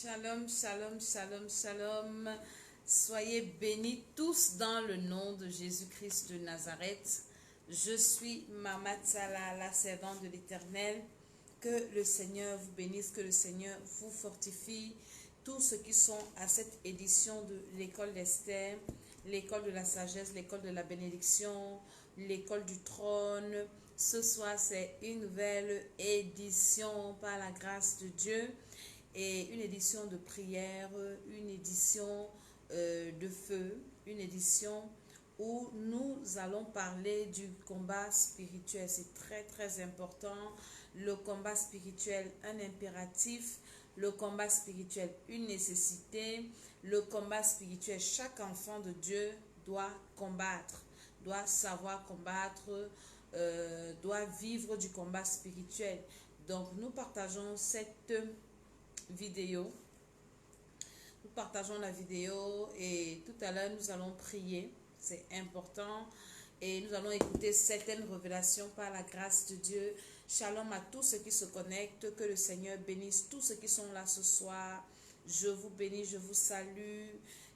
Shalom, shalom, shalom, shalom. Soyez bénis tous dans le nom de Jésus-Christ de Nazareth. Je suis Mama Tsala, la servante de l'Éternel. Que le Seigneur vous bénisse, que le Seigneur vous fortifie. Tous ceux qui sont à cette édition de l'école d'Esther, l'école de la sagesse, l'école de la bénédiction, l'école du trône. Ce soir, c'est une nouvelle édition par la grâce de Dieu. Et une édition de prière, une édition de feu, une édition où nous allons parler du combat spirituel. C'est très très important. Le combat spirituel, un impératif. Le combat spirituel, une nécessité. Le combat spirituel, chaque enfant de Dieu doit combattre, doit savoir combattre, doit vivre du combat spirituel. Donc nous partageons cette vidéo. Nous partageons la vidéo et tout à l'heure nous allons prier. C'est important. Et nous allons écouter certaines révélations par la grâce de Dieu. Shalom à tous ceux qui se connectent. Que le Seigneur bénisse tous ceux qui sont là ce soir. Je vous bénis, je vous salue.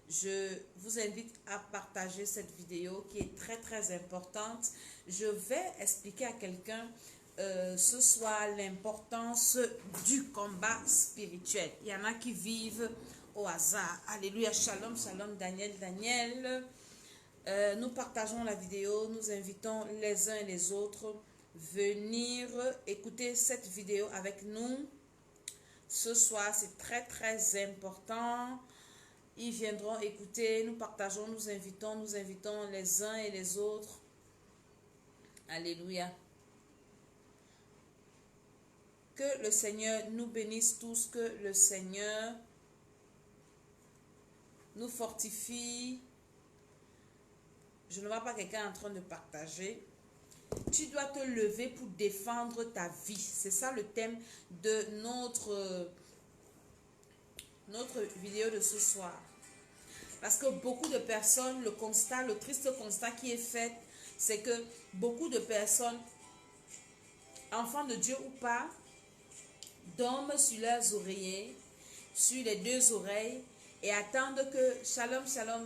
Je vous invite à partager cette vidéo qui est très très importante. Je vais expliquer à quelqu'un ce soir l'importance du combat spirituel. Il y en a qui vivent au hasard. Alléluia, shalom, shalom, Daniel, Daniel. Nous partageons la vidéo, nous invitons les uns et les autres venir écouter cette vidéo avec nous. Ce soir, c'est très très important. Ils viendront écouter, nous partageons, nous invitons les uns et les autres. Alléluia. Que le Seigneur nous bénisse tous, que le Seigneur nous fortifie. Je ne vois pas quelqu'un en train de partager. Tu dois te lever pour défendre ta vie. C'est ça le thème de notre vidéo de ce soir. Parce que beaucoup de personnes, le triste constat qui est fait, c'est que beaucoup de personnes, enfants de Dieu ou pas, dorment sur leurs oreillers, sur les deux oreilles, et attendent que, shalom, shalom,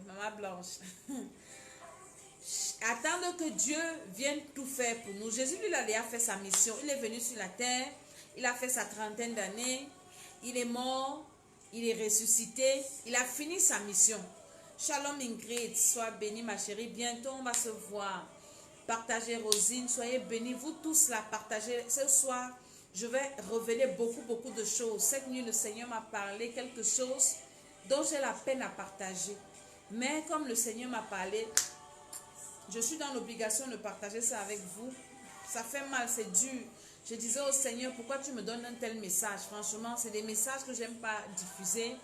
Maman Blanche, attendent que Dieu vienne tout faire pour nous. Jésus, lui, il a fait sa mission. Il est venu sur la terre, il a fait sa 30aine d'années, il est mort, il est ressuscité, il a fini sa mission. Shalom Ingrid, sois bénie ma chérie, bientôt on va se voir. Partagez Rosine, soyez bénis, vous tous là, partagez. Ce soir, je vais révéler beaucoup de choses. Cette nuit, le Seigneur m'a parlé quelque chose dont j'ai la peine à partager. Mais comme le Seigneur m'a parlé, je suis dans l'obligation de partager ça avec vous. Ça fait mal, c'est dur. Je disais au Seigneur, pourquoi tu me donnes un tel message? Franchement, c'est des messages que je n'aime pas diffuser.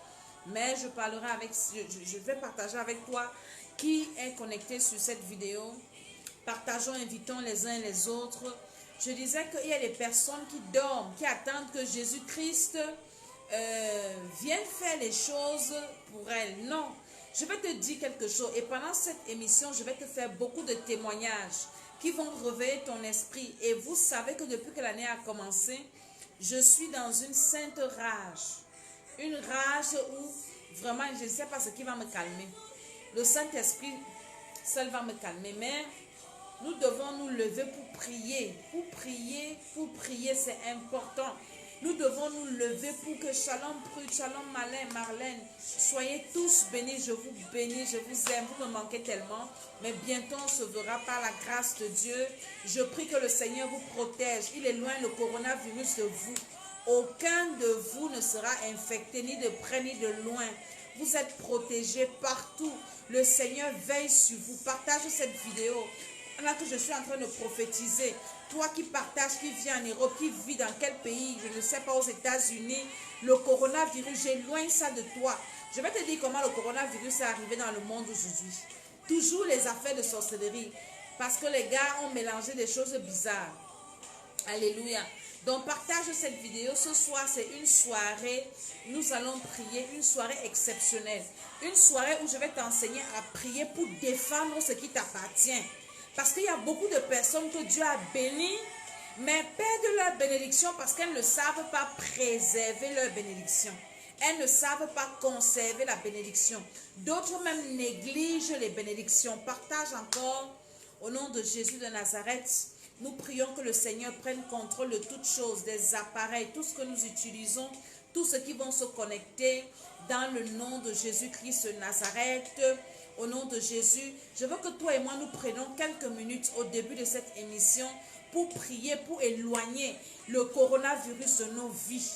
Mais je parlerai avec, je vais partager avec toi qui est connecté sur cette vidéo. Partageons, invitons les uns et les autres. Je disais qu'il y a des personnes qui dorment, qui attendent que Jésus-Christ vienne faire les choses pour elles. Non, je vais te dire quelque chose. Et pendant cette émission, je vais te faire beaucoup de témoignages qui vont réveiller ton esprit. Et vous savez que depuis que l'année a commencé, je suis dans une sainte rage. Une rage où vraiment, je ne sais pas ce qui va me calmer. Le Saint-Esprit seul va me calmer. Mais nous devons nous lever pour prier. Pour prier, c'est important. Nous devons nous lever pour que Shalom Prude, Shalom Marlène, soyez tous bénis. Je vous bénis, je vous aime. Vous me manquez tellement. Mais bientôt, on se verra par la grâce de Dieu. Je prie que le Seigneur vous protège. Il est loin le coronavirus de vous. Aucun de vous ne sera infecté, ni de près ni de loin. Vous êtes protégés partout. Le Seigneur veille sur vous. Partage cette vidéo. Là que je suis en train de prophétiser, toi qui partages, qui vis en Europe, qui vit dans quel pays, je ne sais pas, aux États-Unis, le coronavirus, j'éloigne ça de toi. Je vais te dire comment le coronavirus est arrivé dans le monde aujourd'hui. Toujours les affaires de sorcellerie, parce que les gars ont mélangé des choses bizarres. Alléluia. Donc partage cette vidéo. Ce soir, c'est une soirée, nous allons prier, une soirée exceptionnelle. Une soirée où je vais t'enseigner à prier pour défendre ce qui t'appartient. Parce qu'il y a beaucoup de personnes que Dieu a bénies, mais perdent leur bénédiction parce qu'elles ne savent pas préserver leur bénédiction. Elles ne savent pas conserver la bénédiction. D'autres même négligent les bénédictions. Partage encore au nom de Jésus de Nazareth. Nous prions que le Seigneur prenne contrôle de toutes choses, des appareils, tout ce que nous utilisons, tous ceux qui vont se connecter dans le nom de Jésus-Christ de Nazareth. Au nom de Jésus, je veux que toi et moi nous prenions quelques minutes au début de cette émission pour prier, pour éloigner le coronavirus de nos vies.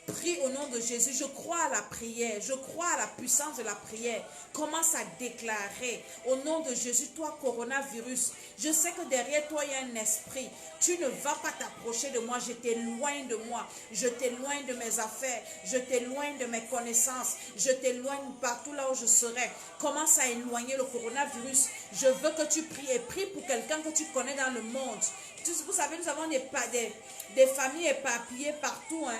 Prie au nom de Jésus. Je crois à la prière. Je crois à la puissance de la prière. Commence à déclarer au nom de Jésus, toi coronavirus. Je sais que derrière toi il y a un esprit. Tu ne vas pas t'approcher de moi. Je t'éloigne de moi. Je t'éloigne de mes affaires. Je t'éloigne de mes connaissances. Je t'éloigne partout là où je serai. Commence à éloigner le coronavirus. Je veux que tu pries et prie pour quelqu'un que tu connais dans le monde. Vous savez, nous avons des familles éparpillées partout, hein.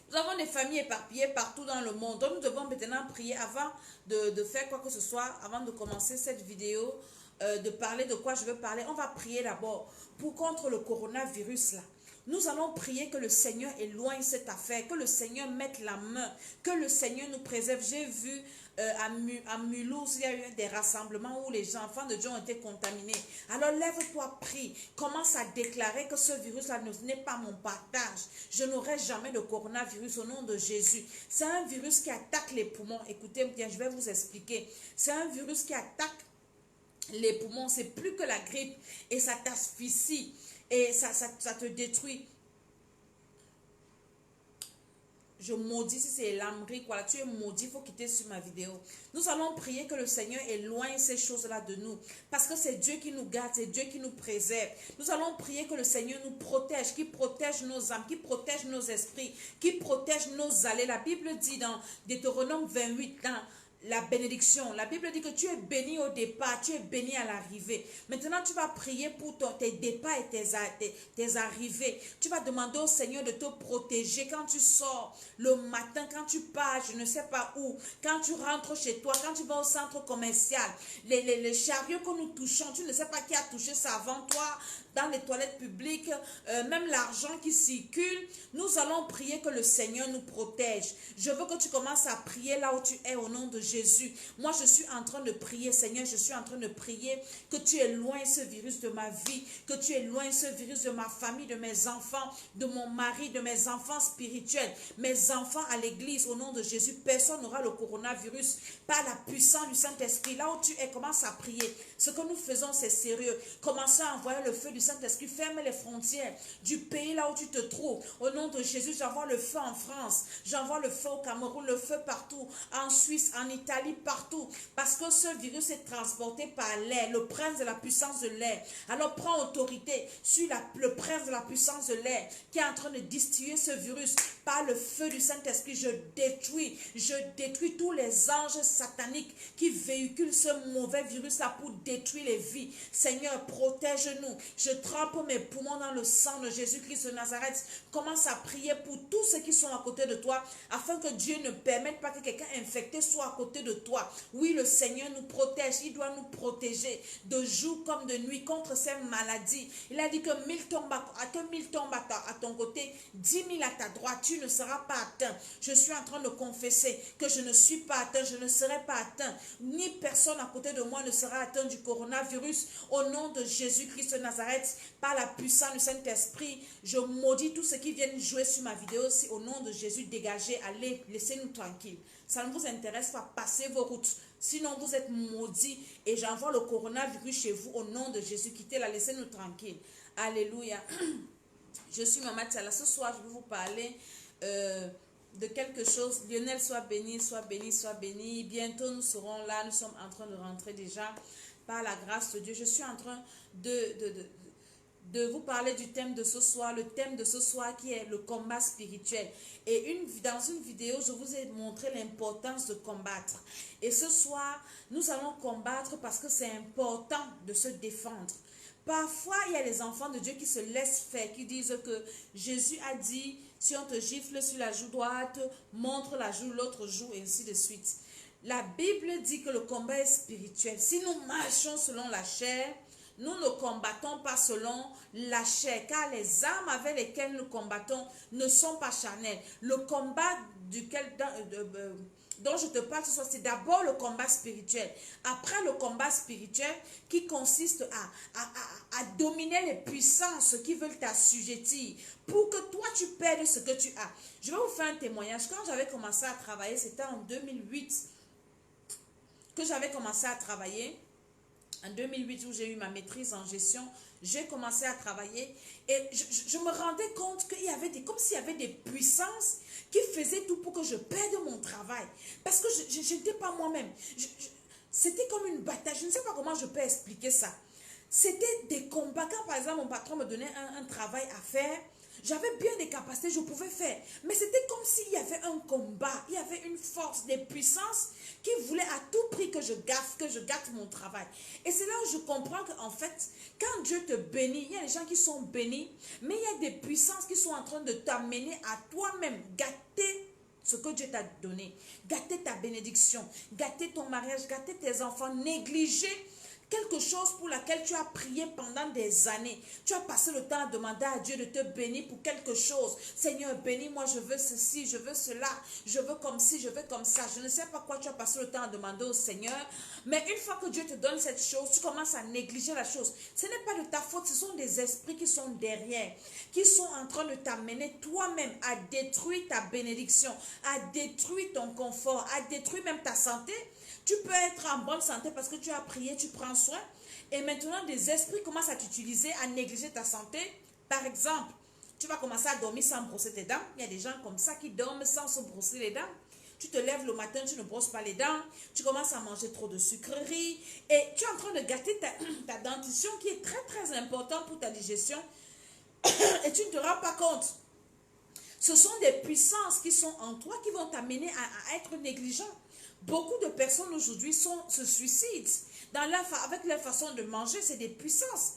Nous avons des familles éparpillées partout dans le monde. Donc nous devons maintenant prier avant de faire quoi que ce soit, avant de commencer cette vidéo, de parler de quoi je veux parler. On va prier d'abord pour contre le coronavirus là. Nous allons prier que le Seigneur éloigne cette affaire, que le Seigneur mette la main, que le Seigneur nous préserve. J'ai vu à Mulhouse, il y a eu des rassemblements où les enfants de Dieu ont été contaminés. Alors lève-toi, prie, commence à déclarer que ce virus-là n'est pas mon partage. Je n'aurai jamais de coronavirus au nom de Jésus. C'est un virus qui attaque les poumons. Écoutez bien, je vais vous expliquer. C'est un virus qui attaque les poumons. C'est plus que la grippe et ça t'asphyxie et ça te détruit. Je maudis si c'est l'Amérique, voilà, tu es maudit, il faut quitter sur ma vidéo. Nous allons prier que le Seigneur éloigne ces choses-là de nous. Parce que c'est Dieu qui nous garde, c'est Dieu qui nous préserve. Nous allons prier que le Seigneur nous protège, qui protège nos âmes, qui protège nos esprits, qui protège nos allées. La Bible dit dans Deutéronome 28, dans la bénédiction. La Bible dit que tu es béni au départ, tu es béni à l'arrivée. Maintenant, tu vas prier pour tes départs et tes arrivées. Tu vas demander au Seigneur de te protéger quand tu sors le matin, quand tu pars, je ne sais pas où, quand tu rentres chez toi, quand tu vas au centre commercial. Les chariots que nous touchons, tu ne sais pas qui a touché ça avant toi, dans les toilettes publiques, même l'argent qui circule. Nous allons prier que le Seigneur nous protège. Je veux que tu commences à prier là où tu es au nom de Jésus. Moi, je suis en train de prier, Seigneur, je suis en train de prier que tu éloignes ce virus de ma vie, que tu éloignes ce virus de ma famille, de mes enfants, de mon mari, de mes enfants spirituels, mes enfants à l'église. Au nom de Jésus, personne n'aura le coronavirus par la puissance du Saint-Esprit. Là où tu es, commence à prier. Ce que nous faisons, c'est sérieux. Commencez à envoyer le feu du Saint-Esprit. Ferme les frontières du pays là où tu te trouves. Au nom de Jésus, j'envoie le feu en France. J'envoie le feu au Cameroun, le feu partout. En Suisse, en Italie, partout. Parce que ce virus est transporté par l'air. Le prince de la puissance de l'air. Alors prends autorité sur le prince de la puissance de l'air qui est en train de distiller ce virus par le feu du Saint-Esprit. Je détruis tous les anges sataniques qui véhiculent ce mauvais virus là pour détruire les vies. Seigneur, protège-nous. Je trempe mes poumons dans le sang de Jésus-Christ de Nazareth. Commence à prier pour tous ceux qui sont à côté de toi afin que Dieu ne permette pas que quelqu'un infecté soit à côté de toi. Oui, le Seigneur nous protège. Il doit nous protéger de jour comme de nuit contre ces maladies. Il a dit que 1000 tombent à ton côté, 10 000 à ta droite. Tu ne seras pas atteint. Je suis en train de confesser que je ne suis pas atteint. Je ne serai pas atteint. Ni personne à côté de moi ne sera atteint du coronavirus. Au nom de Jésus-Christ de Nazareth, par la puissance du Saint-Esprit, je maudis tous ceux qui viennent jouer sur ma vidéo. Si au nom de Jésus, dégagez, allez, laissez-nous tranquilles. Ça ne vous intéresse pas, passez vos routes. Sinon, vous êtes maudits et j'envoie le coronavirus chez vous au nom de Jésus. Quittez-la, laissez-nous tranquilles. Alléluia. Je suis Maman Tchala. Ce soir, je vais vous parler de quelque chose. Lionel, sois béni, sois béni, sois béni. Bientôt, nous serons là. Nous sommes en train de rentrer déjà par la grâce de Dieu. Je suis en train de vous parler du thème de ce soir. Le thème de ce soir qui est le combat spirituel. Et dans une vidéo, je vous ai montré l'importance de combattre. Et ce soir, nous allons combattre parce que c'est important de se défendre. Parfois, il y a des enfants de Dieu qui se laissent faire, qui disent que Jésus a dit, si on te gifle sur la joue droite, montre la joue, l'autre joue, et ainsi de suite. La Bible dit que le combat est spirituel. Si nous marchons selon la chair, nous ne combattons pas selon la chair, car les armes avec lesquelles nous combattons ne sont pas charnelles. Le combat dont je te parle ce soir, c'est d'abord le combat spirituel. Après le combat spirituel qui consiste à dominer les puissances qui veulent t'assujettir pour que toi tu perdes ce que tu as. Je vais vous faire un témoignage. Quand j'avais commencé à travailler, c'était en 2008 que j'avais commencé à travailler. En 2008 où j'ai eu ma maîtrise en gestion, j'ai commencé à travailler et je me rendais compte qu'il y avait comme s'il y avait des puissances qui faisaient tout pour que je perde mon travail. Parce que je n'étais pas moi-même. C'était comme une bataille. Je ne sais pas comment je peux expliquer ça. C'était des combats. Quand par exemple mon patron me donnait un travail à faire, j'avais bien des capacités, je pouvais faire. Mais c'était comme s'il y avait un combat, il y avait une force, des puissances qui voulaient à tout prix que je gâte mon travail. Et c'est là où je comprends qu'en fait, quand Dieu te bénit, il y a des gens qui sont bénis, mais il y a des puissances qui sont en train de t'amener à toi-même gâter ce que Dieu t'a donné, gâter ta bénédiction, gâter ton mariage, gâter tes enfants, négliger quelque chose pour laquelle tu as prié pendant des années. Tu as passé le temps à demander à Dieu de te bénir pour quelque chose. Seigneur, bénis-moi, je veux ceci, je veux cela, je veux comme ci, je veux comme ça. Je ne sais pas quoi tu as passé le temps à demander au Seigneur. Mais une fois que Dieu te donne cette chose, tu commences à négliger la chose. Ce n'est pas de ta faute, ce sont des esprits qui sont derrière, qui sont en train de t'amener toi-même à détruire ta bénédiction, à détruire ton confort, à détruire même ta santé. Tu peux être en bonne santé parce que tu as prié, tu prends soin. Et maintenant, des esprits commencent à t'utiliser, à négliger ta santé. Par exemple, tu vas commencer à dormir sans brosser tes dents. Il y a des gens comme ça qui dorment sans se brosser les dents. Tu te lèves le matin, tu ne brosses pas les dents. Tu commences à manger trop de sucreries. Et tu es en train de gâter ta dentition qui est très très importante pour ta digestion. Et tu ne te rends pas compte. Ce sont des puissances qui sont en toi qui vont t'amener à être négligent. Beaucoup de personnes aujourd'hui se suicident avec leur façon de manger, c'est des puissances.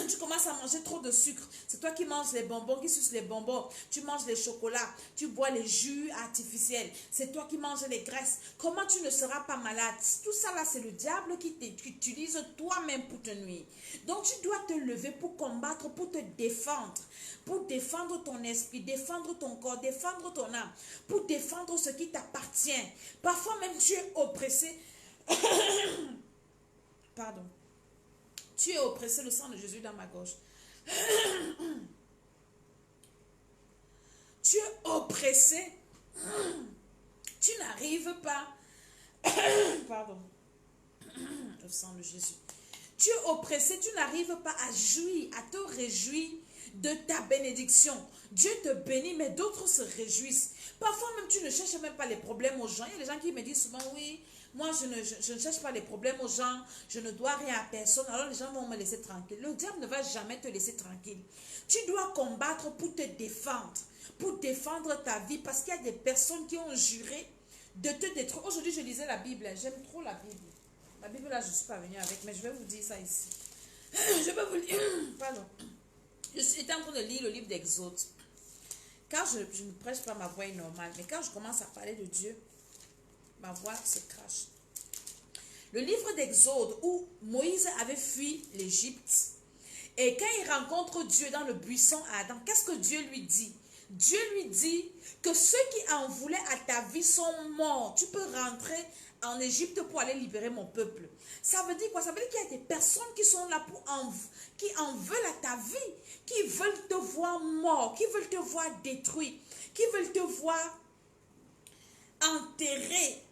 Tu commences à manger trop de sucre. C'est toi qui manges les bonbons, qui suces les bonbons. Tu manges les chocolats, tu bois les jus artificiels. C'est toi qui manges les graisses. Comment tu ne seras pas malade? Tout ça là, c'est le diable qui t'utilise toi-même pour te nuire. Donc tu dois te lever pour combattre, pour te défendre. Pour défendre ton esprit, défendre ton corps, défendre ton âme. Pour défendre ce qui t'appartient. Parfois même tu es oppressé. Pardon. Tu es oppressé, le sang de Jésus dans ma gorge. Tu es oppressé. Tu n'arrives pas. Pardon. Le sang de Jésus. Tu es oppressé, tu n'arrives pas à jouir, à te réjouir de ta bénédiction. Dieu te bénit, mais d'autres se réjouissent. Parfois même, tu ne cherches même pas les problèmes aux gens. Il y a des gens qui me disent souvent, oui, moi, je ne cherche pas les problèmes aux gens, je ne dois rien à personne, alors les gens vont me laisser tranquille. Le diable ne va jamais te laisser tranquille. Tu dois combattre pour te défendre ta vie, parce qu'il y a des personnes qui ont juré de te détruire. Aujourd'hui, je lisais la Bible, j'aime trop la Bible. La Bible, là, je ne suis pas venue avec, mais je vais vous dire ça ici. Je vais vous lire, pardon. J'étais en train de lire le livre d'Exode. Quand je ne prêche pas, ma voix est normale, mais quand je commence à parler de Dieu, ma voix se crache. Le livre d'Exode où Moïse avait fui l'Égypte et quand il rencontre Dieu dans le buisson à Adam, qu'est-ce que Dieu lui dit? Dieu lui dit que ceux qui en voulaient à ta vie sont morts. Tu peux rentrer en Égypte pour aller libérer mon peuple. Ça veut dire quoi? Ça veut dire qu'il y a des personnes qui sont là qui en veulent à ta vie, qui veulent te voir mort, qui veulent te voir détruit, qui veulent te voir enterré.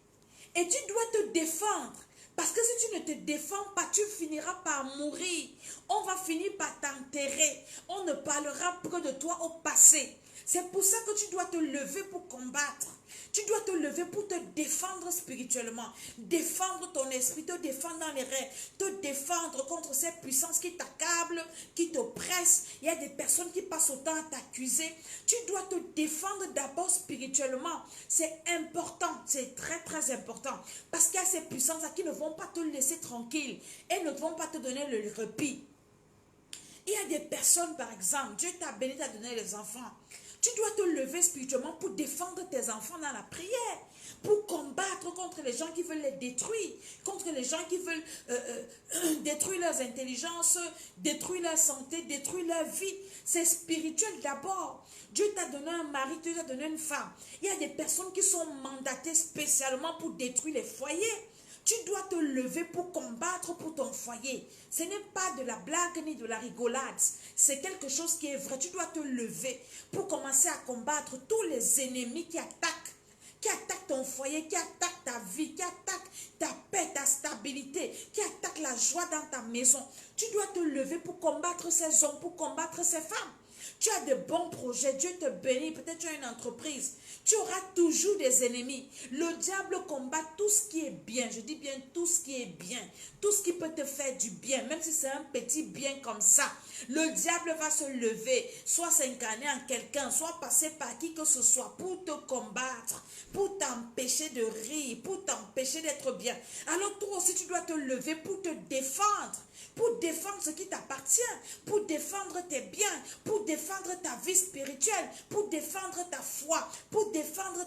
Et tu dois te défendre. Parce que si tu ne te défends pas, tu finiras par mourir. On va finir par t'enterrer. On ne parlera que de toi au passé. C'est pour ça que tu dois te lever pour combattre. Tu dois te lever pour te défendre spirituellement. Défendre ton esprit, te défendre dans les rêves. Te défendre contre ces puissances qui t'accablent, qui t'oppressent. Il y a des personnes qui passent autant à t'accuser. Tu dois te défendre d'abord spirituellement. C'est important, c'est très très important. Parce qu'il y a ces puissances qui ne vont pas te laisser tranquille. Elles ne vont pas te donner le répit. Il y a des personnes, par exemple, Dieu t'a béni, t'a donné les enfants. Tu dois te lever spirituellement pour défendre tes enfants dans la prière, pour combattre contre les gens qui veulent les détruire, contre les gens qui veulent détruire leurs intelligences, détruire leur santé, détruire leur vie. C'est spirituel d'abord. Dieu t'a donné un mari, Dieu t'a donné une femme. Il y a des personnes qui sont mandatées spécialement pour détruire les foyers. Tu dois te lever pour combattre pour ton foyer. Ce n'est pas de la blague ni de la rigolade. C'est quelque chose qui est vrai. Tu dois te lever pour commencer à combattre tous les ennemis qui attaquent ton foyer, qui attaquent ta vie, qui attaquent ta paix, ta stabilité, qui attaquent la joie dans ta maison. Tu dois te lever pour combattre ces hommes, pour combattre ces femmes. Tu as de bons projets, Dieu te bénit, peut-être tu as une entreprise. Tu auras toujours des ennemis. Le diable combat tout ce qui est bien. Je dis bien tout ce qui est bien. Tout ce qui peut te faire du bien. Même si c'est un petit bien comme ça. Le diable va se lever. Soit s'incarner en quelqu'un. Soit passer par qui que ce soit. Pour te combattre. Pour t'empêcher de rire. Pour t'empêcher d'être bien. Alors toi aussi tu dois te lever pour te défendre. Pour défendre ce qui t'appartient. Pour défendre tes biens. Pour défendre ta vie spirituelle. Pour défendre ta foi. Pour défendre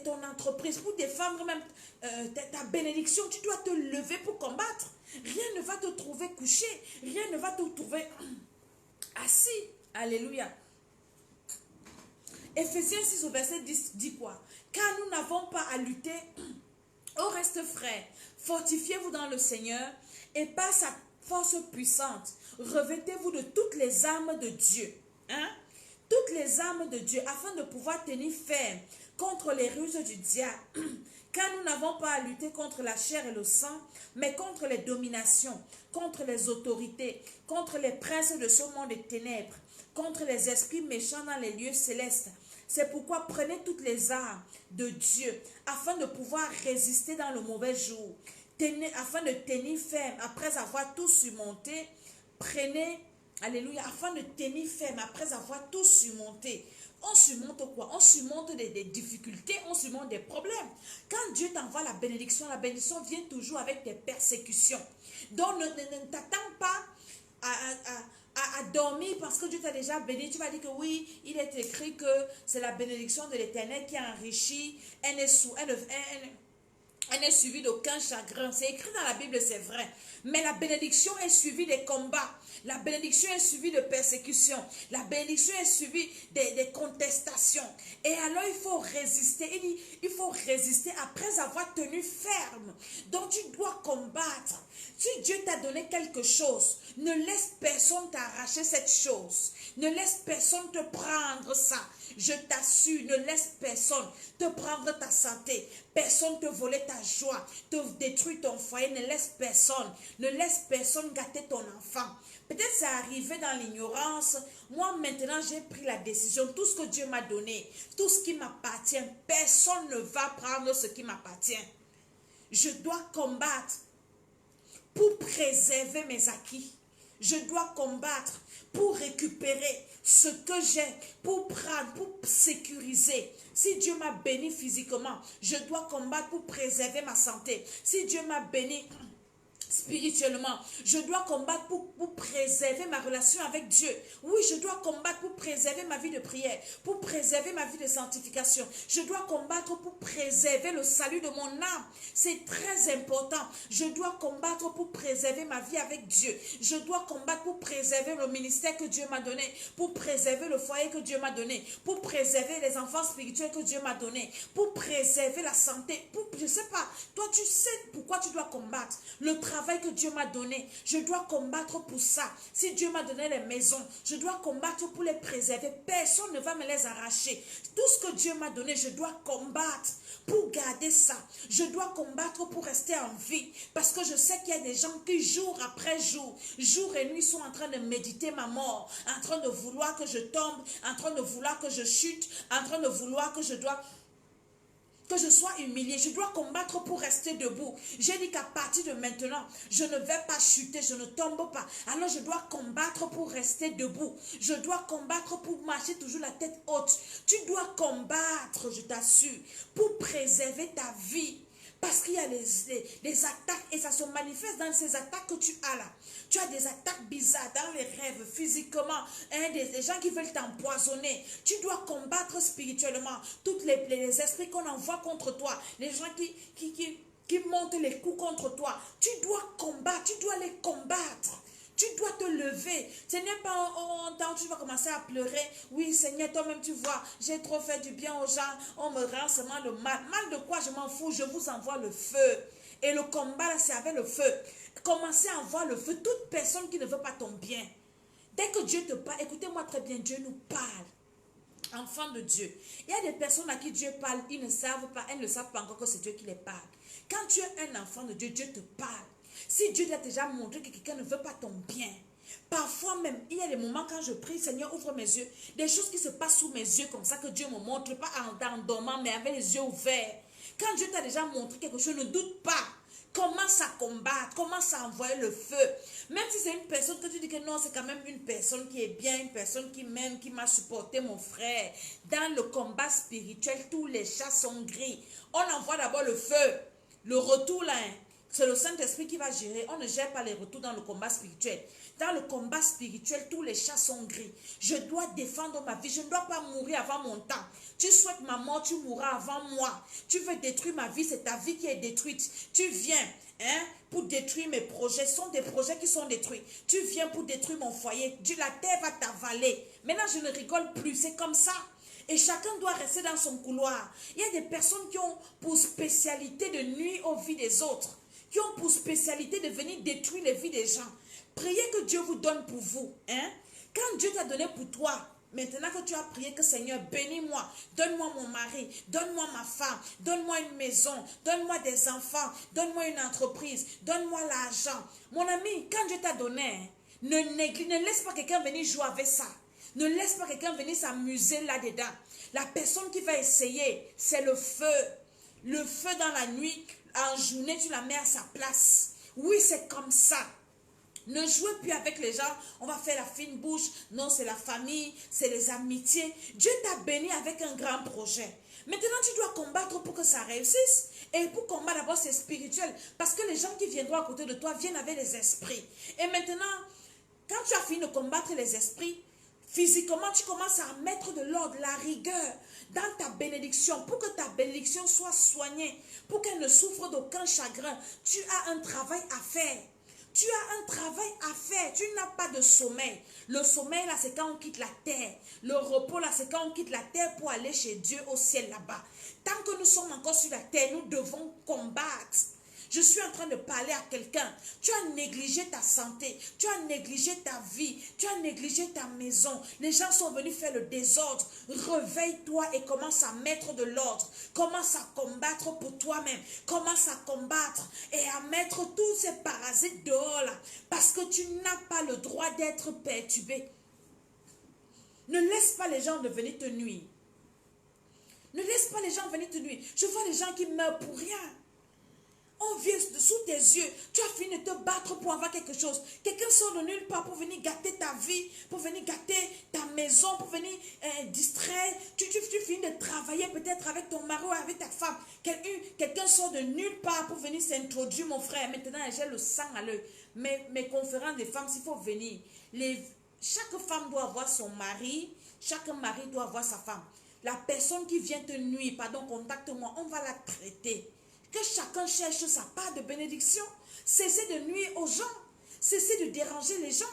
ton entreprise, pour défendre même ta bénédiction. Tu dois te lever pour combattre. Rien ne va te trouver couché. Rien ne va te trouver assis. Alléluia. Ephésiens 6 au verset 10 dit quoi? Car nous n'avons pas à lutter. Au reste, frères, fortifiez-vous dans le Seigneur et par sa force puissante, revêtez-vous de toutes les armes de Dieu. Toutes les armes de Dieu, afin de pouvoir tenir ferme contre les ruses du diable. Car nous n'avons pas à lutter contre la chair et le sang, mais contre les dominations, contre les autorités, contre les princes de ce monde des ténèbres, contre les esprits méchants dans les lieux célestes. C'est pourquoi prenez toutes les armes de Dieu, afin de pouvoir résister dans le mauvais jour. Afin de tenir ferme, après avoir tout surmonté, prenez... Alléluia, afin de tenir ferme après avoir tout surmonté. On surmonte quoi? On surmonte des difficultés, on surmonte des problèmes. Quand Dieu t'envoie la bénédiction vient toujours avec des persécutions. Donc ne t'attends pas à dormir parce que Dieu t'a déjà béni. Tu vas dire que oui, il est écrit que c'est la bénédiction de l'Éternel qui enrichit. Elle n'est suivie d'aucun chagrin. C'est écrit dans la Bible, c'est vrai. Mais la bénédiction est suivie des combats. La bénédiction est suivie de persécutions. La bénédiction est suivie des contestations. Et alors il faut résister. Il dit, il faut résister après avoir tenu ferme. Donc tu dois combattre. Si Dieu t'a donné quelque chose, ne laisse personne t'arracher cette chose. Ne laisse personne te prendre ça. Je t'assure, ne laisse personne te prendre ta santé. Personne te voler ta joie, te détruire ton foyer. Ne laisse personne. Ne laisse personne gâter ton enfant. Peut-être c'est arrivé dans l'ignorance. Moi, maintenant, j'ai pris la décision. Tout ce que Dieu m'a donné, tout ce qui m'appartient, personne ne va prendre ce qui m'appartient. Je dois combattre pour préserver mes acquis. Je dois combattre pour récupérer ce que j'ai, pour prendre, pour sécuriser. Si Dieu m'a béni physiquement, je dois combattre pour préserver ma santé. Si Dieu m'a béni spirituellement, je dois combattre pour préserver ma relation avec Dieu. Oui, je dois combattre pour préserver ma vie de prière, pour préserver ma vie de sanctification. Je dois combattre pour préserver le salut de mon âme. C'est très important. Je dois combattre pour préserver ma vie avec Dieu. Je dois combattre pour préserver le ministère que Dieu m'a donné, pour préserver le foyer que Dieu m'a donné, pour préserver les enfants spirituels que Dieu m'a donné, pour préserver la santé. Je ne sais pas, toi tu sais pourquoi tu dois combattre. Le travail que Dieu m'a donné, je dois combattre pour ça. Si Dieu m'a donné les maisons, je dois combattre pour les préserver. Personne ne va me les arracher. Tout ce que Dieu m'a donné, je dois combattre pour garder ça. Je dois combattre pour rester en vie. Parce que je sais qu'il y a des gens qui jour après jour, jour et nuit sont en train de méditer ma mort, en train de vouloir que je tombe, en train de vouloir que je chute, en train de vouloir que je sois humilié. Je dois combattre pour rester debout. J'ai dit qu'à partir de maintenant, je ne vais pas chuter, je ne tombe pas. Alors je dois combattre pour rester debout. Je dois combattre pour marcher toujours la tête haute. Tu dois combattre, je t'assure, pour préserver ta vie, Parce qu'il y a les attaques et ça se manifeste dans ces attaques que tu as là. Tu as des attaques bizarres dans les rêves, physiquement, hein, des gens qui veulent t'empoisonner. Tu dois combattre spirituellement tous les esprits qu'on envoie contre toi, les gens qui montent les coups contre toi. Tu dois combattre, tu dois les combattre. Tu dois te lever. Ce n'est pas en temps tu vas commencer à pleurer. Oui, Seigneur, toi-même tu vois, j'ai trop fait du bien aux gens. On me rend seulement le mal. Mal de quoi, je m'en fous. Je vous envoie le feu. Et le combat, là, c'est avec le feu. Commencez à envoyer le feu. Toute personne qui ne veut pas ton bien. Dès que Dieu te parle, écoutez-moi très bien, Dieu nous parle. Enfant de Dieu. Il y a des personnes à qui Dieu parle, ils ne savent pas, elles ne savent pas encore que c'est Dieu qui les parle. Quand tu es un enfant de Dieu, Dieu te parle. Si Dieu t'a déjà montré que quelqu'un ne veut pas ton bien, parfois même, il y a des moments quand je prie, Seigneur, ouvre mes yeux, des choses qui se passent sous mes yeux comme ça que Dieu me montre, pas en dormant, mais avec les yeux ouverts. Quand Dieu t'a déjà montré quelque chose, ne doute pas. Commence à combattre, commence à envoyer le feu. Même si c'est une personne que tu dis que non, c'est quand même une personne qui est bien, une personne qui m'aime, qui m'a supporté, mon frère. Dans le combat spirituel, tous les chats sont gris. On envoie d'abord le feu. Le retour là, hein, c'est le Saint-Esprit qui va gérer. On ne gère pas les retours dans le combat spirituel. Dans le combat spirituel, tous les chats sont gris. Je dois défendre ma vie. Je ne dois pas mourir avant mon temps. Tu souhaites ma mort, tu mourras avant moi. Tu veux détruire ma vie, c'est ta vie qui est détruite. Tu viens pour détruire mes projets. Ce sont des projets qui sont détruits. Tu viens pour détruire mon foyer. La terre va t'avaler. Maintenant, je ne rigole plus. C'est comme ça. Et chacun doit rester dans son couloir. Il y a des personnes qui ont pour spécialité de nuire aux vies des autres. Qui ont pour spécialité de venir détruire les vies des gens. Priez que Dieu vous donne pour vous. Quand Dieu t'a donné pour toi, maintenant que tu as prié que Seigneur, bénis-moi, donne-moi mon mari, donne-moi ma femme, donne-moi une maison, donne-moi des enfants, donne-moi une entreprise, donne-moi l'argent. Mon ami, quand Dieu t'a donné, ne laisse pas quelqu'un venir jouer avec ça. Ne laisse pas quelqu'un venir s'amuser là-dedans. La personne qui va essayer, c'est le feu. Le feu dans la nuit, en journée, tu la mets à sa place. Oui, c'est comme ça. Ne jouez plus avec les gens, on va faire la fine bouche. Non, c'est la famille, c'est les amitiés. Dieu t'a béni avec un grand projet. Maintenant, tu dois combattre pour que ça réussisse. Et pour combattre, d'abord, c'est spirituel. Parce que les gens qui viendront à côté de toi viennent avec les esprits. Et maintenant, quand tu as fini de combattre les esprits, physiquement, tu commences à mettre de l'ordre, la rigueur dans ta bénédiction. Pour que ta bénédiction soit soignée, pour qu'elle ne souffre d'aucun chagrin, tu as un travail à faire. Tu as un travail à faire. Tu n'as pas de sommeil. Le sommeil, là, c'est quand on quitte la terre. Le repos, là, c'est quand on quitte la terre pour aller chez Dieu au ciel là-bas. Tant que nous sommes encore sur la terre, nous devons combattre. Je suis en train de parler à quelqu'un. Tu as négligé ta santé. Tu as négligé ta vie. Tu as négligé ta maison. Les gens sont venus faire le désordre. Réveille-toi et commence à mettre de l'ordre. Commence à combattre pour toi-même. Commence à combattre et à mettre tous ces parasites dehors là. Parce que tu n'as pas le droit d'être perturbé. Ne laisse pas les gens de venir te nuire. Ne laisse pas les gens venir te nuire. Je vois les gens qui meurent pour rien. On vient sous tes yeux. Tu as fini de te battre pour avoir quelque chose. Quelqu'un sort de nulle part pour venir gâter ta vie, pour venir gâter ta maison, pour venir distraire. Tu finis de travailler peut-être avec ton mari ou avec ta femme. Quelqu'un sort de nulle part pour venir s'introduire, mon frère. Maintenant, j'ai le sang à l'œil. Mes conférences des femmes, s'il faut venir. Chaque femme doit avoir son mari. Chaque mari doit avoir sa femme. La personne qui vient te nuire, pardon, contacte-moi. On va la traiter. Que chacun cherche sa part de bénédiction. Cessez de nuire aux gens. Cessez de déranger les gens.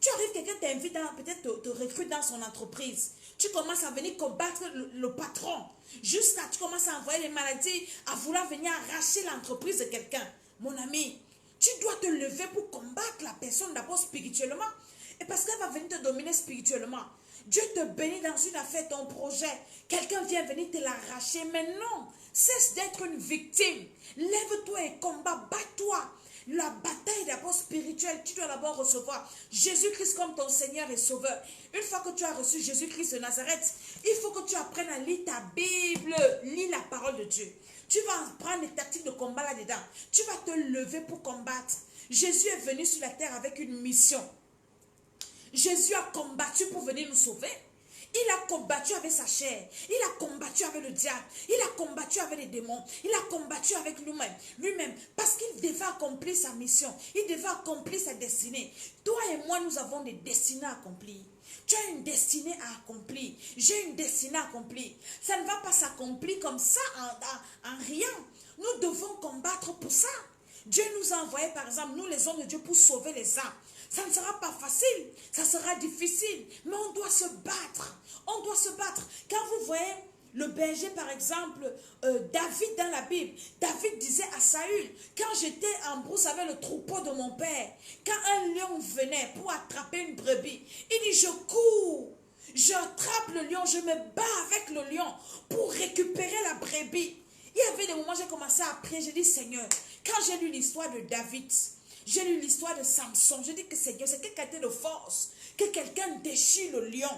Tu arrives, quelqu'un t'invite, peut-être te recrute dans son entreprise. Tu commences à venir combattre le patron. Jusqu'à tu commences à envoyer les maladies, à vouloir venir arracher l'entreprise de quelqu'un. Mon ami, tu dois te lever pour combattre la personne d'abord spirituellement. Et parce qu'elle va venir te dominer spirituellement. Dieu te bénit dans une affaire, ton projet. Quelqu'un vient venir te l'arracher. Mais non, cesse d'être une victime. Lève-toi et combat, bats-toi. La bataille est d'abord spirituelle. Tu dois d'abord recevoir Jésus-Christ comme ton Seigneur et Sauveur. Une fois que tu as reçu Jésus-Christ de Nazareth, il faut que tu apprennes à lire ta Bible. Lis la parole de Dieu. Tu vas prendre les tactiques de combat là-dedans. Tu vas te lever pour combattre. Jésus est venu sur la terre avec une mission. Jésus a combattu pour venir nous sauver. Il a combattu avec sa chair. Il a combattu avec le diable. Il a combattu avec les démons. Il a combattu avec lui-même. Parce qu'il devait accomplir sa mission. Il devait accomplir sa destinée. Toi et moi, nous avons des destinées à accomplir. Tu as une destinée à accomplir. J'ai une destinée à accomplir. Ça ne va pas s'accomplir comme ça en rien. Nous devons combattre pour ça. Dieu nous a envoyé, par exemple, nous les hommes de Dieu, pour sauver les âmes. Ça ne sera pas facile, ça sera difficile, mais on doit se battre. On doit se battre. Quand vous voyez le berger, par exemple, David dans la Bible, David disait à Saül, quand j'étais en brousse avec le troupeau de mon père, quand un lion venait pour attraper une brebis, il dit, je cours, j'attrape le lion, je me bats avec le lion pour récupérer la brebis. Il y avait des moments où j'ai commencé à prier, j'ai dit, Seigneur, quand j'ai lu l'histoire de David, j'ai lu l'histoire de Samson, je dis que Seigneur, c'est quelle qualité de force, que quelqu'un déchire le lion.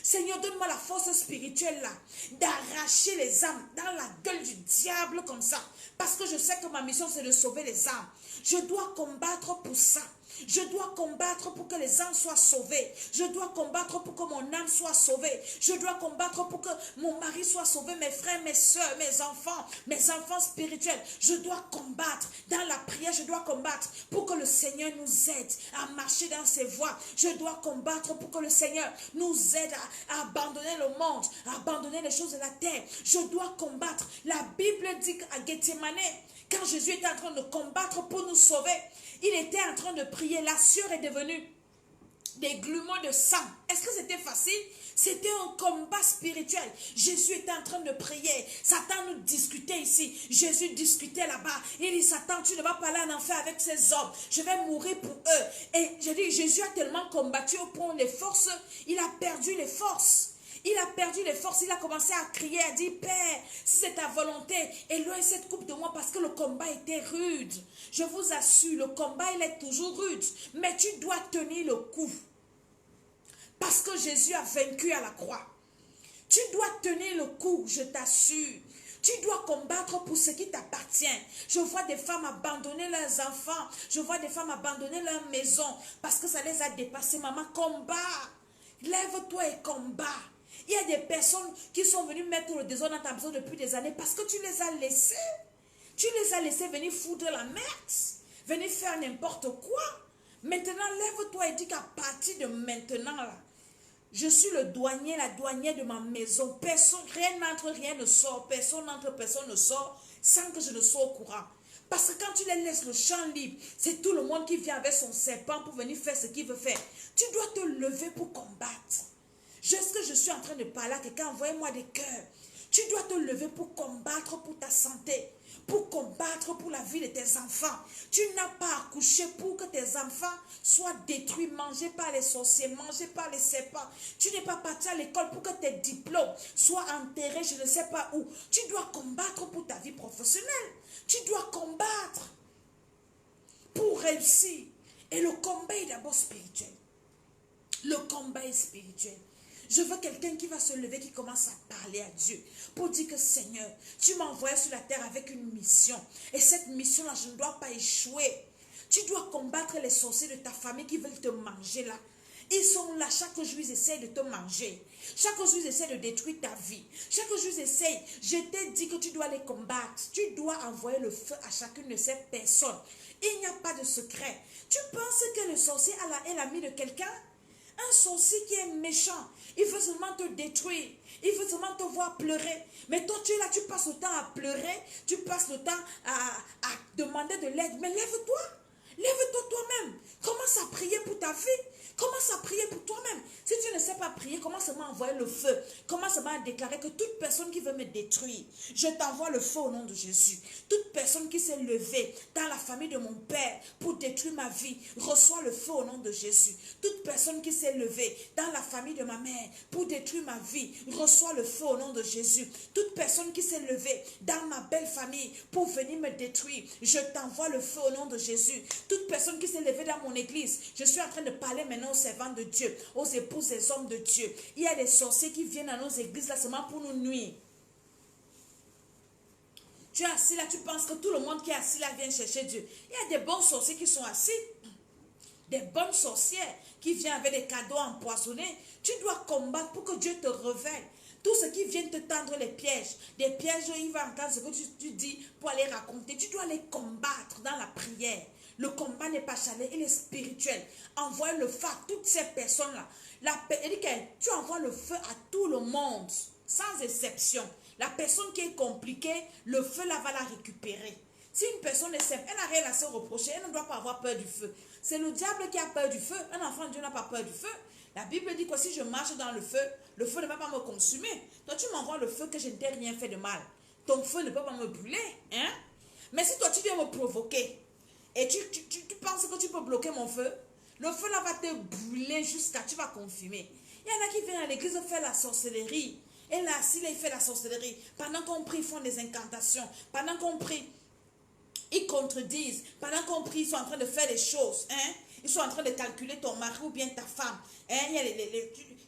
Seigneur, donne-moi la force spirituelle là, d'arracher les âmes dans la gueule du diable comme ça. Parce que je sais que ma mission c'est de sauver les âmes. Je dois combattre pour ça. Je dois combattre pour que les âmes soient sauvées. Je dois combattre pour que mon âme soit sauvée. Je dois combattre pour que mon mari soit sauvé, mes frères, mes soeurs, mes enfants spirituels. Je dois combattre dans la prière. Je dois combattre pour que le Seigneur nous aide à marcher dans ses voies. Je dois combattre pour que le Seigneur nous aide à abandonner le monde, à abandonner les choses de la terre. Je dois combattre. La Bible dit qu'à Gethsemane, quand Jésus était en train de combattre pour nous sauver, il était en train de prier. La sueur est devenue des glumeaux de sang. Est-ce que c'était facile? C'était un combat spirituel. Jésus était en train de prier. Satan nous discutait ici. Jésus discutait là-bas. Il dit, Satan, tu ne vas pas aller en enfer avec ces hommes. Je vais mourir pour eux. Et je dis, Jésus a tellement combattu au point où les forces, il a perdu les forces. Il a perdu les forces, il a commencé à crier, à dire, Père, si c'est ta volonté, éloigne cette coupe de moi parce que le combat était rude. Je vous assure, le combat, il est toujours rude. Mais tu dois tenir le coup. Parce que Jésus a vaincu à la croix. Tu dois tenir le coup, je t'assure. Tu dois combattre pour ce qui t'appartient. Je vois des femmes abandonner leurs enfants. Je vois des femmes abandonner leur maison parce que ça les a dépassés. Maman, combat. Lève-toi et combat. Il y a des personnes qui sont venues mettre le désordre dans ta maison depuis des années parce que tu les as laissés. Tu les as laissés venir foutre la merde, venir faire n'importe quoi. Maintenant, lève-toi et dis qu'à partir de maintenant, là, je suis le douanier, la douanière de ma maison. Personne, rien n'entre, rien ne sort. Personne n'entre, personne ne sort sans que je ne sois au courant. Parce que quand tu les laisses le champ libre, c'est tout le monde qui vient avec son serpent pour venir faire ce qu'il veut faire. Tu dois te lever pour combattre. Est-ce que je suis en train de parler à quelqu'un? Envoyez-moi des cœurs. Tu dois te lever pour combattre pour ta santé, pour combattre pour la vie de tes enfants. Tu n'as pas accouché pour que tes enfants soient détruits, mangés par les sorciers, mangés par les serpents. Tu n'es pas parti à l'école pour que tes diplômes soient enterrés, je ne sais pas où. Tu dois combattre pour ta vie professionnelle. Tu dois combattre pour réussir. Et le combat est d'abord spirituel. Le combat est spirituel. Je veux quelqu'un qui va se lever, qui commence à parler à Dieu pour dire que Seigneur, tu m'as envoyé sur la terre avec une mission. Et cette mission-là, je ne dois pas échouer. Tu dois combattre les sorciers de ta famille qui veulent te manger là. Ils sont là, chaque jour ils essayent de te manger. Chaque jour ils essayent de détruire ta vie. Chaque jour ils essayent. Je t'ai dit que tu dois les combattre. Tu dois envoyer le feu à chacune de ces personnes. Il n'y a pas de secret. Tu penses que le sorcier est l'ami de quelqu'un? Un sorcier qui est méchant, il veut seulement te détruire, il veut seulement te voir pleurer. Mais toi tu es là, tu passes le temps à pleurer, tu passes le temps à demander de l'aide. Mais lève-toi, lève-toi toi-même. Commence à prier pour ta vie, commence à prier pour toi-même. Si tu ne sais pas prier, commence seulement à envoyer le feu. Commence seulement à déclarer que toute personne qui veut me détruire, je t'envoie le feu au nom de Jésus. Toute personne qui s'est levée dans la famille de mon père pour détruire ma vie, reçoit le feu au nom de Jésus. Toute personne qui s'est levée dans la famille de ma mère pour détruire ma vie, reçoit le feu au nom de Jésus. Toute personne qui s'est levée dans ma belle famille pour venir me détruire, je t'envoie le feu au nom de Jésus. Toute personne qui s'est levée dans mon église, je suis en train de parler maintenant aux servants de Dieu, aux épouses des hommes de Dieu. Il y a des sorciers qui viennent à nos églises là seulement pour nous nuire. Tu es assis là, tu penses que tout le monde qui est assis là vient chercher Dieu. Il y a des bons sorciers qui sont assis. des bonnes sorcières qui viennent avec des cadeaux empoisonnés. Tu dois combattre pour que Dieu te révèle. Tout ce qui vient te tendre les pièges, des pièges, il va entendre ce que tu dis pour aller raconter. Tu dois les combattre dans la prière. Le combat n'est pas charnel, il est spirituel. Envoie le feu à toutes ces personnes-là. Tu envoies le feu à tout le monde, sans exception. La personne qui est compliquée, le feu là va la récupérer. Si une personne est simple, elle n'a rien à se reprocher, elle ne doit pas avoir peur du feu. C'est le diable qui a peur du feu. Un enfant de Dieu n'a pas peur du feu. La Bible dit que si je marche dans le feu ne va pas me consumer. Toi, tu m'envoies le feu que je ne t'ai rien fait de mal. Ton feu ne peut pas me brûler. Hein? Mais si toi, tu viens me provoquer et tu penses que tu peux bloquer mon feu, le feu là va te brûler jusqu'à tu vas confumer. Il y en a qui viennent à l'église faire la sorcellerie. Et là, s'il fait la sorcellerie, pendant qu'on prie, ils font des incantations. Pendant qu'on prie, ils contredisent. Pendant qu'on prie, ils sont en train de faire des choses. Hein? Ils sont en train de calculer ton mari ou bien ta femme. Hein?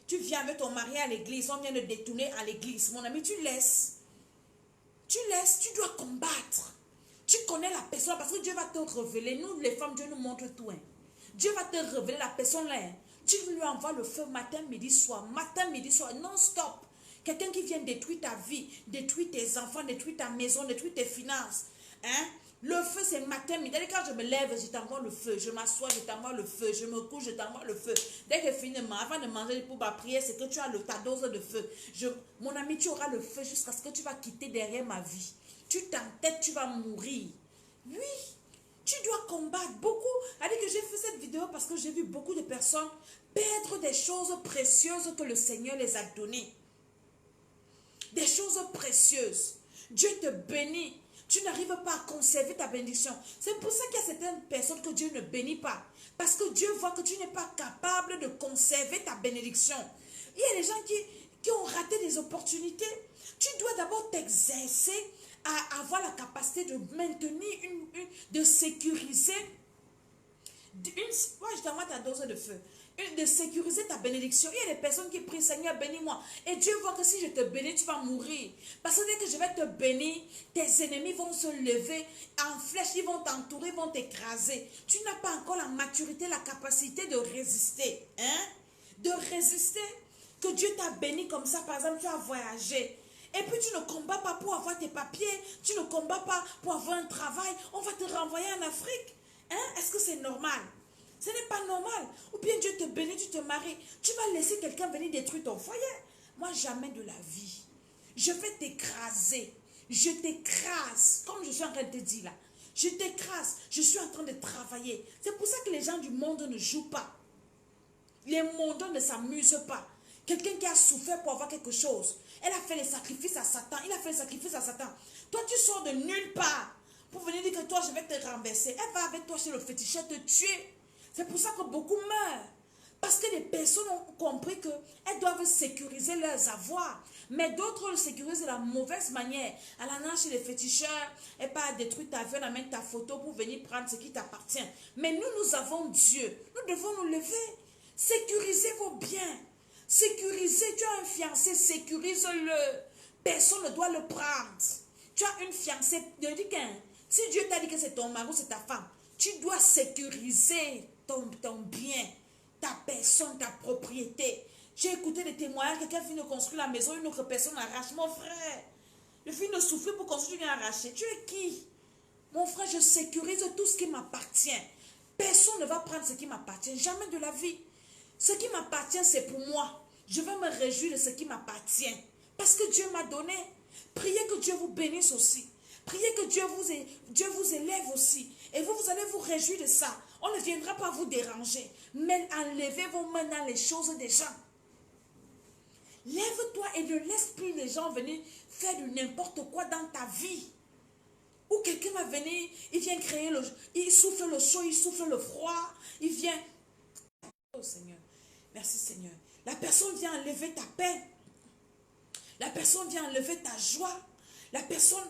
Tu viens avec ton mari à l'église, on vient de détourner à l'église. Mon ami, tu laisses. Tu laisses, tu dois combattre. Tu connais la personne parce que Dieu va te révéler. Nous, les femmes, Dieu nous montre tout. Hein? Dieu va te révéler la personne là. Hein? Tu lui envoies le feu matin, midi, soir. Matin, midi, soir, non-stop. Quelqu'un qui vient détruire ta vie, détruire tes enfants, détruire ta maison, détruire tes finances. Hein? Le feu, c'est matin, midi. Quand je me lève, je t'envoie le feu. Je m'assois, je t'envoie le feu. Je me couche, je t'envoie le feu. Dès que je finis, avant de manger pour ma prière, c'est que tu as ta dose de feu. Mon ami, tu auras le feu jusqu'à ce que tu vas quitter derrière ma vie. Tu t'entêtes, tu vas mourir. Oui, tu dois combattre beaucoup. Alors que j'ai fait cette vidéo parce que j'ai vu beaucoup de personnes perdre des choses précieuses que le Seigneur les a données. Des choses précieuses. Dieu te bénit. Tu n'arrives pas à conserver ta bénédiction. C'est pour ça qu'il y a certaines personnes que Dieu ne bénit pas. Parce que Dieu voit que tu n'es pas capable de conserver ta bénédiction. Il y a des gens qui ont raté des opportunités. Tu dois d'abord t'exercer à avoir la capacité de maintenir, de sécuriser. Je t'envoie ta dose de feu. De sécuriser ta bénédiction. Il y a des personnes qui prient, Seigneur, bénis-moi. Et Dieu voit que si je te bénis, tu vas mourir. Parce que dès que je vais te bénir, tes ennemis vont se lever en flèche, ils vont t'entourer, ils vont t'écraser. Tu n'as pas encore la maturité, la capacité de résister. Hein? De résister. Que Dieu t'a béni comme ça, par exemple, tu as voyagé. Et puis tu ne combats pas pour avoir tes papiers. Tu ne combats pas pour avoir un travail. On va te renvoyer en Afrique. Hein? Est-ce que c'est normal? Ce n'est pas normal. Ou bien Dieu te bénit, tu te maries. Tu vas laisser quelqu'un venir détruire ton foyer. Moi, jamais de la vie. Je vais t'écraser. Je t'écrase. Comme je suis en train de te dire là. Je t'écrase. Je suis en train de travailler. C'est pour ça que les gens du monde ne jouent pas. Les mondains ne s'amusent pas. Quelqu'un qui a souffert pour avoir quelque chose. Elle a fait les sacrifices à Satan. Il a fait les sacrifices à Satan. Toi, tu sors de nulle part pour venir dire que toi, je vais te renverser. Elle va avec toi chez le féticheur te tuer. C'est pour ça que beaucoup meurent. Parce que les personnes ont compris qu'elles doivent sécuriser leurs avoirs. Mais d'autres le sécurisent de la mauvaise manière. Elle en a chez les féticheurs. Elle part détruire ta vie, elle amène ta photo pour venir prendre ce qui t'appartient. Mais nous avons Dieu. Nous devons nous lever. Sécurisez vos biens. Sécurisez. Tu as un fiancé, sécurise-le. Personne ne doit le prendre. Tu as une fiancée. Si Dieu t'a dit que c'est ton mari ou c'est ta femme, tu dois sécuriser ton bien, ta personne, ta propriété. J'ai écouté des témoignages, quelqu'un finit de construire la maison, une autre personne arrache. Mon frère, le film de souffrir pour construire, tu viens arracher. Tu es qui? Mon frère, je sécurise tout ce qui m'appartient. Personne ne va prendre ce qui m'appartient, jamais de la vie. Ce qui m'appartient, c'est pour moi. Je vais me réjouir de ce qui m'appartient. Parce que Dieu m'a donné. Priez que Dieu vous bénisse aussi. Priez que Dieu vous élève aussi. Et vous allez vous réjouir de ça. On ne viendra pas vous déranger. Mais enlevez vos mains dans les choses des gens. Lève-toi et ne laisse plus les gens venir faire de n'importe quoi dans ta vie. Ou quelqu'un va venir, il vient créer il souffle le chaud, il souffle le froid. Il vient... Oh Seigneur, merci Seigneur. La personne vient enlever ta paix. La personne vient enlever ta joie. La personne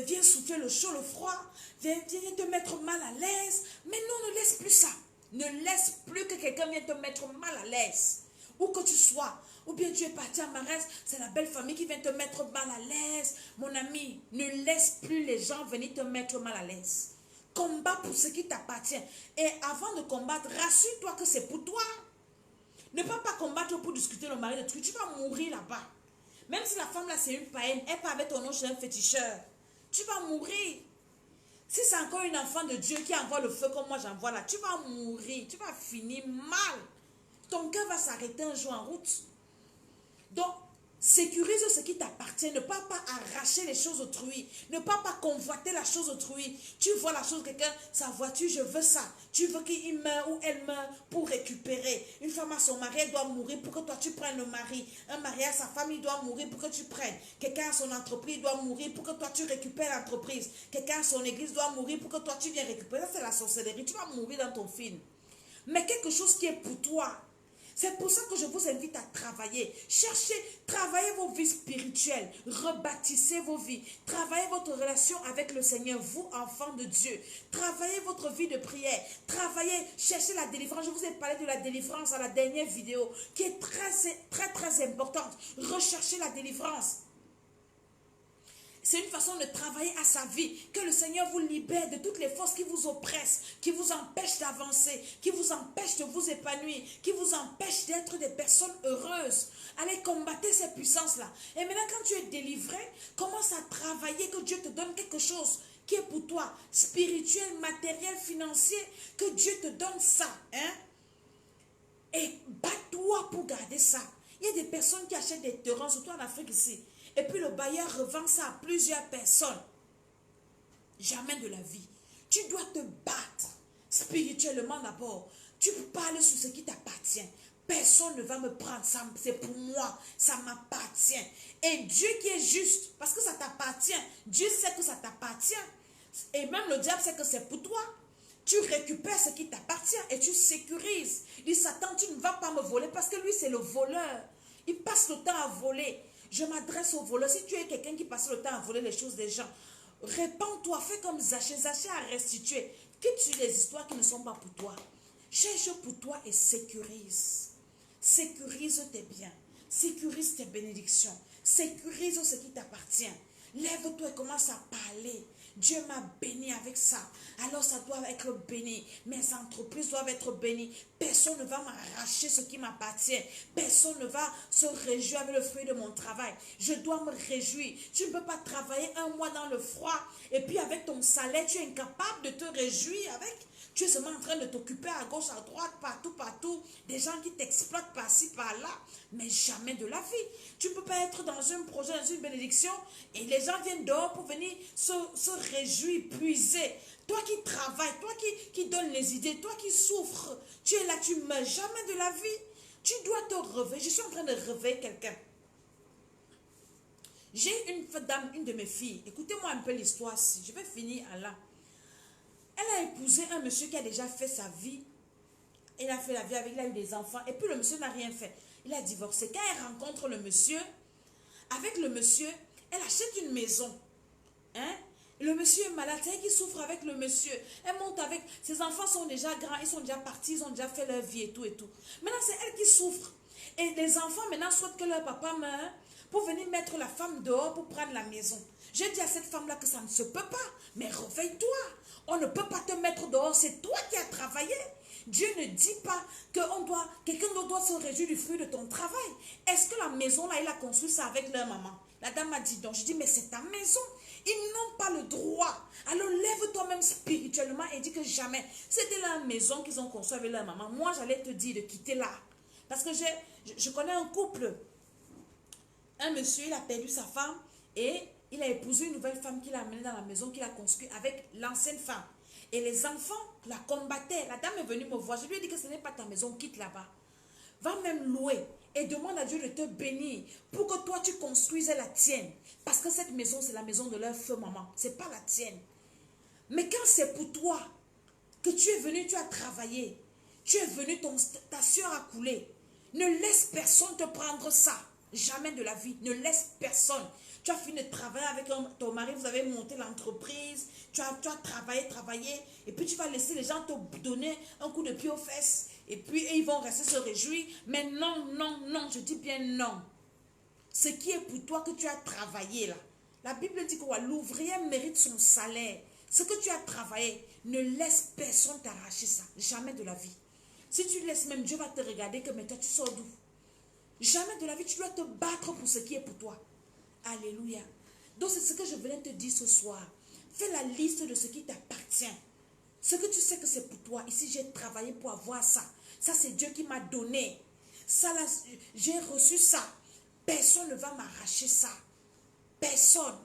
vient souffler le chaud, le froid, vient te mettre mal à l'aise. Mais non, ne laisse plus ça. Ne laisse plus que quelqu'un vienne te mettre mal à l'aise. Où que tu sois. Ou bien tu es parti à Marès, c'est la belle famille qui vient te mettre mal à l'aise. Mon ami, ne laisse plus les gens venir te mettre mal à l'aise. Combat pour ce qui t'appartient. Et avant de combattre, rassure-toi que c'est pour toi. Ne peux pas combattre pour discuter le mari de trucs. Tu vas mourir là-bas. Même si la femme là c'est une païenne, elle part avec ton nom chez un féticheur. Tu vas mourir. Si c'est encore une enfant de Dieu qui envoie le feu comme moi j'envoie là, tu vas mourir. Tu vas finir mal. Ton cœur va s'arrêter un jour en route. Donc, sécurise ce qui t'appartient. Ne pas arracher les choses autrui. Ne pas convoiter la chose autrui. Tu vois la chose, quelqu'un, sa voiture, je veux ça. Tu veux qu'il meure ou elle meure pour récupérer. Une femme à son mari, elle doit mourir pour que toi tu prennes le mari. Un mari à sa femme, il doit mourir pour que tu prennes. Quelqu'un à son entreprise doit mourir pour que toi tu récupères l'entreprise. Quelqu'un à son église doit mourir pour que toi tu viennes récupérer. Ça, c'est la sorcellerie. Tu vas mourir dans ton film. Mais quelque chose qui est pour toi. C'est pour ça que je vous invite à travailler. Cherchez, travaillez vos vies spirituelles. Rebâtissez vos vies. Travaillez votre relation avec le Seigneur, vous, enfants de Dieu. Travaillez votre vie de prière. Travaillez, cherchez la délivrance. Je vous ai parlé de la délivrance à la dernière vidéo, qui est très importante. Recherchez la délivrance. C'est une façon de travailler à sa vie. Que le Seigneur vous libère de toutes les forces qui vous oppressent, qui vous empêchent d'avancer, qui vous empêchent de vous épanouir, qui vous empêchent d'être des personnes heureuses. Allez combattre ces puissances-là. Et maintenant, quand tu es délivré, commence à travailler, que Dieu te donne quelque chose qui est pour toi, spirituel, matériel, financier, que Dieu te donne ça. Hein? Et bats-toi pour garder ça. Il y a des personnes qui achètent des terrains, surtout en Afrique ici. Et puis le bailleur revend ça à plusieurs personnes. Jamais de la vie. Tu dois te battre spirituellement d'abord. Tu peux pas aller sur ce qui t'appartient. Personne ne va me prendre ça. C'est pour moi. Ça m'appartient. Et Dieu qui est juste, parce que ça t'appartient. Dieu sait que ça t'appartient. Et même le diable sait que c'est pour toi. Tu récupères ce qui t'appartient et tu sécurises. Il dit, Satan, tu ne vas pas me voler parce que lui, c'est le voleur. Il passe le temps à voler. Je m'adresse aux voleurs. Si tu es quelqu'un qui passe le temps à voler les choses des gens, répands-toi, fais comme Zachée. Zachée a restitué. Quitte les histoires qui ne sont pas pour toi. Cherche pour toi et sécurise. Sécurise tes biens. Sécurise tes bénédictions. Sécurise ce qui t'appartient. Lève-toi et commence à parler. Dieu m'a béni avec ça. Alors ça doit être béni. Mes entreprises doivent être bénies. Personne ne va m'arracher ce qui m'appartient. Personne ne va se réjouir avec le fruit de mon travail. Je dois me réjouir. Tu ne peux pas travailler un mois dans le froid et puis avec ton salaire, tu es incapable de te réjouir avec. Tu es seulement en train de t'occuper à gauche, à droite, partout. Des gens qui t'exploitent par-ci, par-là. Mais jamais de la vie. Tu ne peux pas être dans un projet, dans une bénédiction. Et les gens viennent dehors pour venir se réjouir, puiser. Toi qui travailles, toi qui donnes les idées, toi qui souffres. Tu es là, tu meurs jamais de la vie. Tu dois te réveiller. Je suis en train de réveiller quelqu'un. J'ai une dame, une de mes filles. Écoutez-moi un peu l'histoire. Je vais finir à là. Elle a épousé un monsieur qui a déjà fait sa vie. Il a fait la vie avec, il a eu des enfants. Et puis le monsieur n'a rien fait. Il a divorcé. Quand elle rencontre le monsieur, avec le monsieur, elle achète une maison. Hein? Le monsieur est malade, c'est elle qui souffre avec le monsieur. Elle monte avec, ses enfants sont déjà grands, ils sont déjà partis, ils ont déjà fait leur vie et tout et tout. Maintenant, c'est elle qui souffre. Et les enfants maintenant souhaitent que leur papa meure pour venir mettre la femme dehors pour prendre la maison. J'ai dit à cette femme-là que ça ne se peut pas. Mais réveille-toi. On ne peut pas te mettre dehors, c'est toi qui as travaillé. Dieu ne dit pas que quelqu'un d'autre doit se réjouir du fruit de ton travail. Est-ce que la maison là, il a construit ça avec leur maman? La dame m'a dit donc. Je dis mais c'est ta maison. Ils n'ont pas le droit. Alors lève-toi même spirituellement et dis que jamais. C'était la maison qu'ils ont construite avec leur maman. Moi j'allais te dire de quitter là. Parce que je connais un couple. Un monsieur, il a perdu sa femme et il a épousé une nouvelle femme qu'il a amenée dans la maison qu'il a construite avec l'ancienne femme. Et les enfants la combattaient. La dame est venue me voir. Je lui ai dit que ce n'est pas ta maison, quitte là-bas. Va même louer et demande à Dieu de te bénir pour que toi tu construises la tienne. Parce que cette maison, c'est la maison de leur feu maman. Ce n'est pas la tienne. Mais quand c'est pour toi que tu es venu, tu as travaillé. Tu es venu, ta soeur a coulé. Ne laisse personne te prendre ça. Jamais de la vie. Ne laisse personne. Tu as fini de travailler avec ton mari, vous avez monté l'entreprise, tu as travaillé, et puis tu vas laisser les gens te donner un coup de pied aux fesses, et puis ils vont rester se réjouir. Mais non, non, non, je dis bien non. Ce qui est pour toi que tu as travaillé là. La Bible dit que l'ouvrier mérite son salaire. Ce que tu as travaillé, Ne laisse personne t'arracher ça. Jamais de la vie. Si tu laisses même, Dieu va te regarder que mais toi tu sors d'où? Jamais de la vie, tu dois te battre pour ce qui est pour toi. Alléluia. Donc c'est ce que je venais te dire ce soir. Fais la liste de ce qui t'appartient. Ce que tu sais que c'est pour toi. Ici, j'ai travaillé pour avoir ça. Ça, c'est Dieu qui m'a donné. Ça, là, j'ai reçu ça. Personne ne va m'arracher ça. Personne.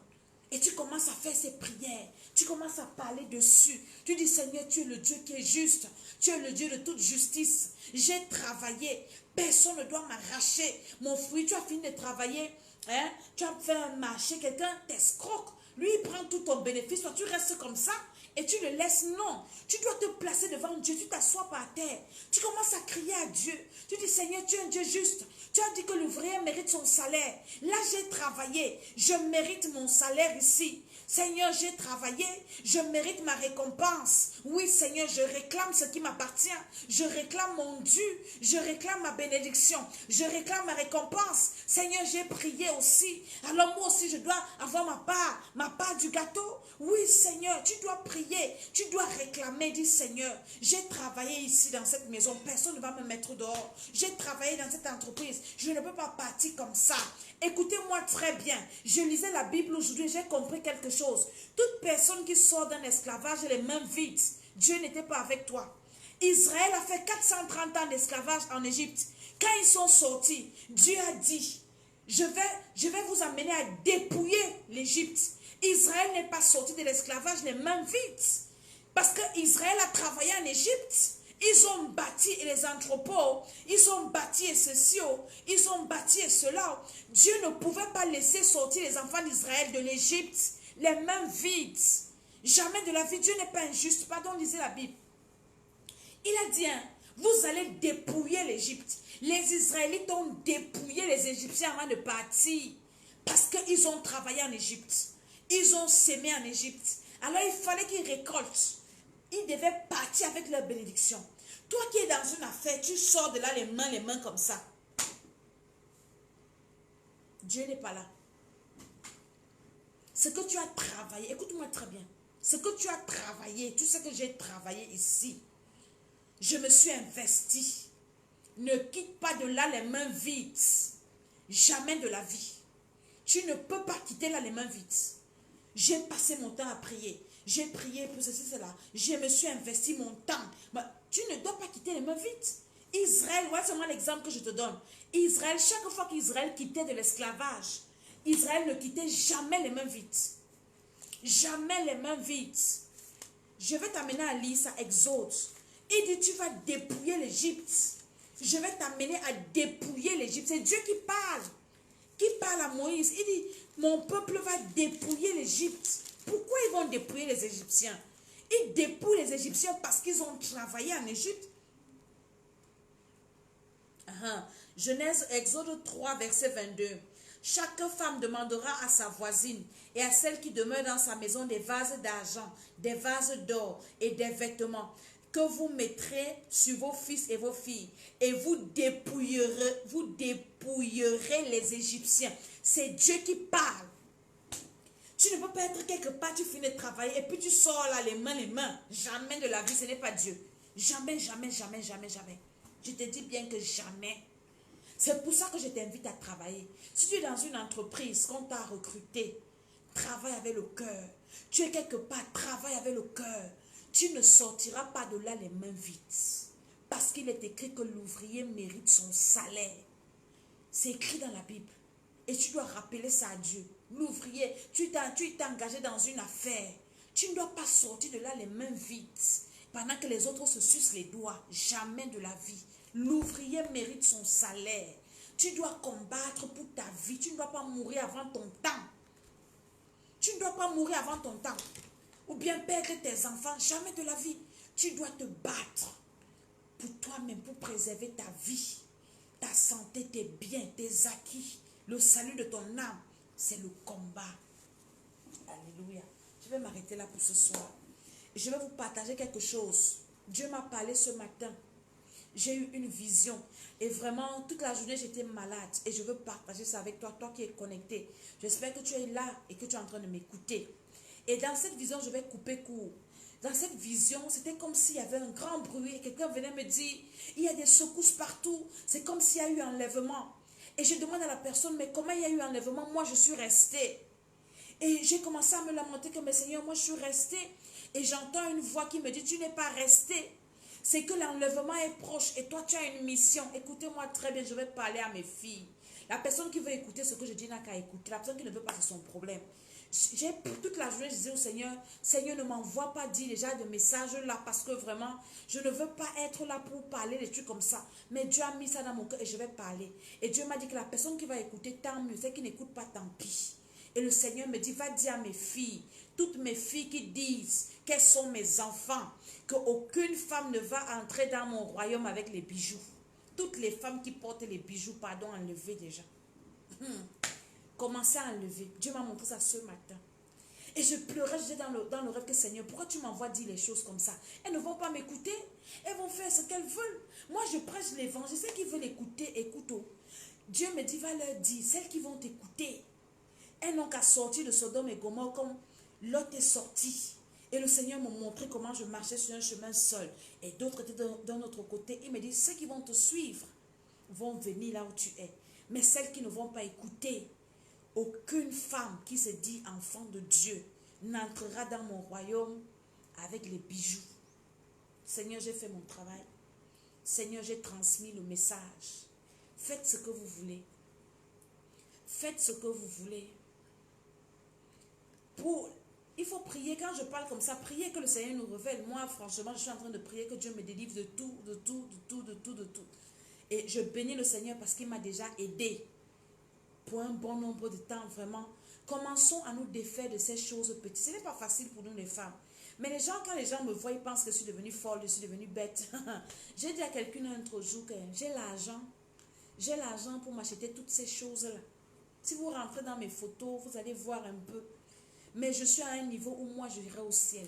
Et tu commences à faire ces prières. Tu commences à parler dessus. Tu dis, Seigneur, tu es le Dieu qui est juste. Tu es le Dieu de toute justice. J'ai travaillé. Personne ne doit m'arracher. Mon fruit, tu as fini de travailler. Hein? Tu as fait un marché. Quelqu'un t'escroque. Lui, il prend tout ton bénéfice. Toi, tu restes comme ça. Et tu le laisses, non. Tu dois te placer devant Dieu. Tu t'assois par terre. Tu commences à crier à Dieu. Tu dis, Seigneur, tu es un Dieu juste. Tu as dit que l'ouvrier mérite son salaire. Là, j'ai travaillé. Je mérite mon salaire ici. Seigneur, j'ai travaillé. Je mérite ma récompense. Oui, Seigneur, je réclame ce qui m'appartient. Je réclame mon dû. Je réclame ma bénédiction. Je réclame ma récompense. Seigneur, j'ai prié aussi. Alors moi aussi, je dois avoir ma part du gâteau. Oui, Seigneur, tu dois prier. Tu dois réclamer. Dis, Seigneur, j'ai travaillé ici dans cette maison. Personne ne va me mettre dehors. J'ai travaillé dans cette entreprise. Je ne peux pas partir comme ça. Écoutez-moi très bien. Je lisais la Bible aujourd'hui. J'ai compris quelque chose. Toute personne qui sort d'un esclavage les mains vides, Dieu n'était pas avec toi. Israël a fait 430 ans d'esclavage en Égypte. Quand ils sont sortis, Dieu a dit, je vais vous amener à dépouiller l'Égypte. Israël n'est pas sorti de l'esclavage les mains vides. Parce qu'Israël a travaillé en Égypte. Ils ont bâti les entrepôts, ils ont bâti ceci, ils ont bâti cela. Dieu ne pouvait pas laisser sortir les enfants d'Israël de l'Égypte les mains vides. Jamais de la vie. Dieu n'est pas injuste. Pardon, lisez la Bible. Il a dit, hein, vous allez dépouiller l'Égypte. Les Israélites ont dépouillé les Égyptiens avant de partir. Parce qu'ils ont travaillé en Égypte. Ils ont sémé en Égypte. Alors il fallait qu'ils récoltent. Ils devaient partir avec leur bénédiction. Toi qui es dans une affaire, tu sors de là les mains comme ça. Dieu n'est pas là. Ce que tu as travaillé, écoute-moi très bien. Ce que tu as travaillé, tu sais que j'ai travaillé ici. Je me suis investi. Ne quitte pas de là les mains vides. Jamais de la vie. Tu ne peux pas quitter là les mains vides. J'ai passé mon temps à prier. J'ai prié pour ceci, cela. Je me suis investi mon temps. Mais tu ne dois pas quitter les mains vides. Israël, voilà seulement l'exemple que je te donne. Israël, chaque fois qu'Israël quittait de l'esclavage, Israël ne quittait jamais les mains vides. Jamais les mains vides. Je vais t'amener à lire ça, Exode. Il dit, tu vas dépouiller l'Égypte. Je vais t'amener à dépouiller l'Égypte. C'est Dieu qui parle. Qui parle à Moïse. Il dit, mon peuple va dépouiller l'Égypte. Pourquoi ils vont dépouiller les Égyptiens? Ils dépouillent les Égyptiens parce qu'ils ont travaillé en Égypte. Genèse, Exode 3, verset 22. Chaque femme demandera à sa voisine et à celle qui demeure dans sa maison des vases d'argent, des vases d'or et des vêtements que vous mettrez sur vos fils et vos filles, et vous dépouillerez les Égyptiens. C'est Dieu qui parle. Tu ne peux pas être quelque part, tu finis de travailler et puis tu sors là les mains. Jamais de la vie, ce n'est pas Dieu. Jamais, jamais, jamais, jamais, jamais. Je te dis bien que jamais. C'est pour ça que je t'invite à travailler. Si tu es dans une entreprise, qu'on t'a recruté, travaille avec le cœur. Tu es quelque part, travaille avec le cœur. Tu ne sortiras pas de là les mains vides. Parce qu'il est écrit que l'ouvrier mérite son salaire. C'est écrit dans la Bible. Et tu dois rappeler ça à Dieu. L'ouvrier, tu t'es engagé dans une affaire. Tu ne dois pas sortir de là les mains vides. Pendant que les autres se sucent les doigts. Jamais de la vie. L'ouvrier mérite son salaire. Tu dois combattre pour ta vie. Tu ne dois pas mourir avant ton temps. Tu ne dois pas mourir avant ton temps. Ou bien perdre tes enfants. Jamais de la vie. Tu dois te battre pour toi-même, pour préserver ta vie, ta santé, tes biens, tes acquis. Le salut de ton âme, c'est le combat. Alléluia. Je vais m'arrêter là pour ce soir. Je vais vous partager quelque chose. Dieu m'a parlé ce matin. J'ai eu une vision. Et vraiment, toute la journée, j'étais malade. Et je veux partager ça avec toi, toi qui es connecté. J'espère que tu es là et que tu es en train de m'écouter. Et dans cette vision, je vais couper court. Dans cette vision, c'était comme s'il y avait un grand bruit et quelqu'un venait me dire, il y a des secousses partout. C'est comme s'il y a eu enlèvement. Et je demande à la personne, mais comment il y a eu enlèvement? Moi, je suis restée. Et j'ai commencé à me lamenter que, mais Seigneur, moi, je suis restée. Et j'entends une voix qui me dit, tu n'es pas restée. C'est que l'enlèvement est proche et toi, tu as une mission. Écoutez-moi très bien, je vais parler à mes filles. La personne qui veut écouter ce que je dis n'a qu'à écouter. La personne qui ne veut pas, c'est son problème. Toute la journée, je disais au Seigneur, Seigneur, ne m'envoie pas dire déjà de messages là parce que vraiment, je ne veux pas être là pour parler des trucs comme ça. Mais Dieu a mis ça dans mon cœur et je vais parler. Et Dieu m'a dit que la personne qui va écouter, tant mieux. Celle qui n'écoute pas, tant pis. Et le Seigneur me dit, va dire à mes filles, toutes mes filles qui disent qu'elles sont mes enfants, qu'aucune femme ne va entrer dans mon royaume avec les bijoux. Toutes les femmes qui portent les bijoux, pardon, enlevez déjà. Commencez à enlever. Dieu m'a montré ça ce matin. Et je pleurais, je disais dans le rêve que Seigneur, pourquoi tu m'envoies dire les choses comme ça? Elles ne vont pas m'écouter. Elles vont faire ce qu'elles veulent. Moi, je prêche l'évangile. Celles qui veulent écouter, écoute. Dieu me dit, va leur dire, celles qui vont t'écouter, elles n'ont qu'à sortir de Sodome et Gomorrhe comme Lot est sorti. Et le Seigneur m'a montré comment je marchais sur un chemin seul. Et d'autres étaient d'un autre côté. Il me dit, ceux qui vont te suivre vont venir là où tu es. Mais celles qui ne vont pas écouter, aucune femme qui se dit enfant de Dieu n'entrera dans mon royaume avec les bijoux. Seigneur, j'ai fait mon travail. Seigneur, j'ai transmis le message. Faites ce que vous voulez. Faites ce que vous voulez. Il faut prier. Quand je parle comme ça, prier que le Seigneur nous révèle. Moi, franchement, je suis en train de prier que Dieu me délivre de tout, de tout, de tout, de tout, de tout. Et je bénis le Seigneur parce qu'il m'a déjà aidé pour un bon nombre de temps, vraiment. Commençons à nous défaire de ces choses petites. Ce n'est pas facile pour nous les femmes. Mais les gens, quand les gens me voient, ils pensent que je suis devenue folle, je suis devenue bête. J'ai dit à quelqu'un un autre jour que j'ai l'argent pour m'acheter toutes ces choses-là. Si vous rentrez dans mes photos, vous allez voir un peu. Mais je suis à un niveau où moi, je irai au ciel.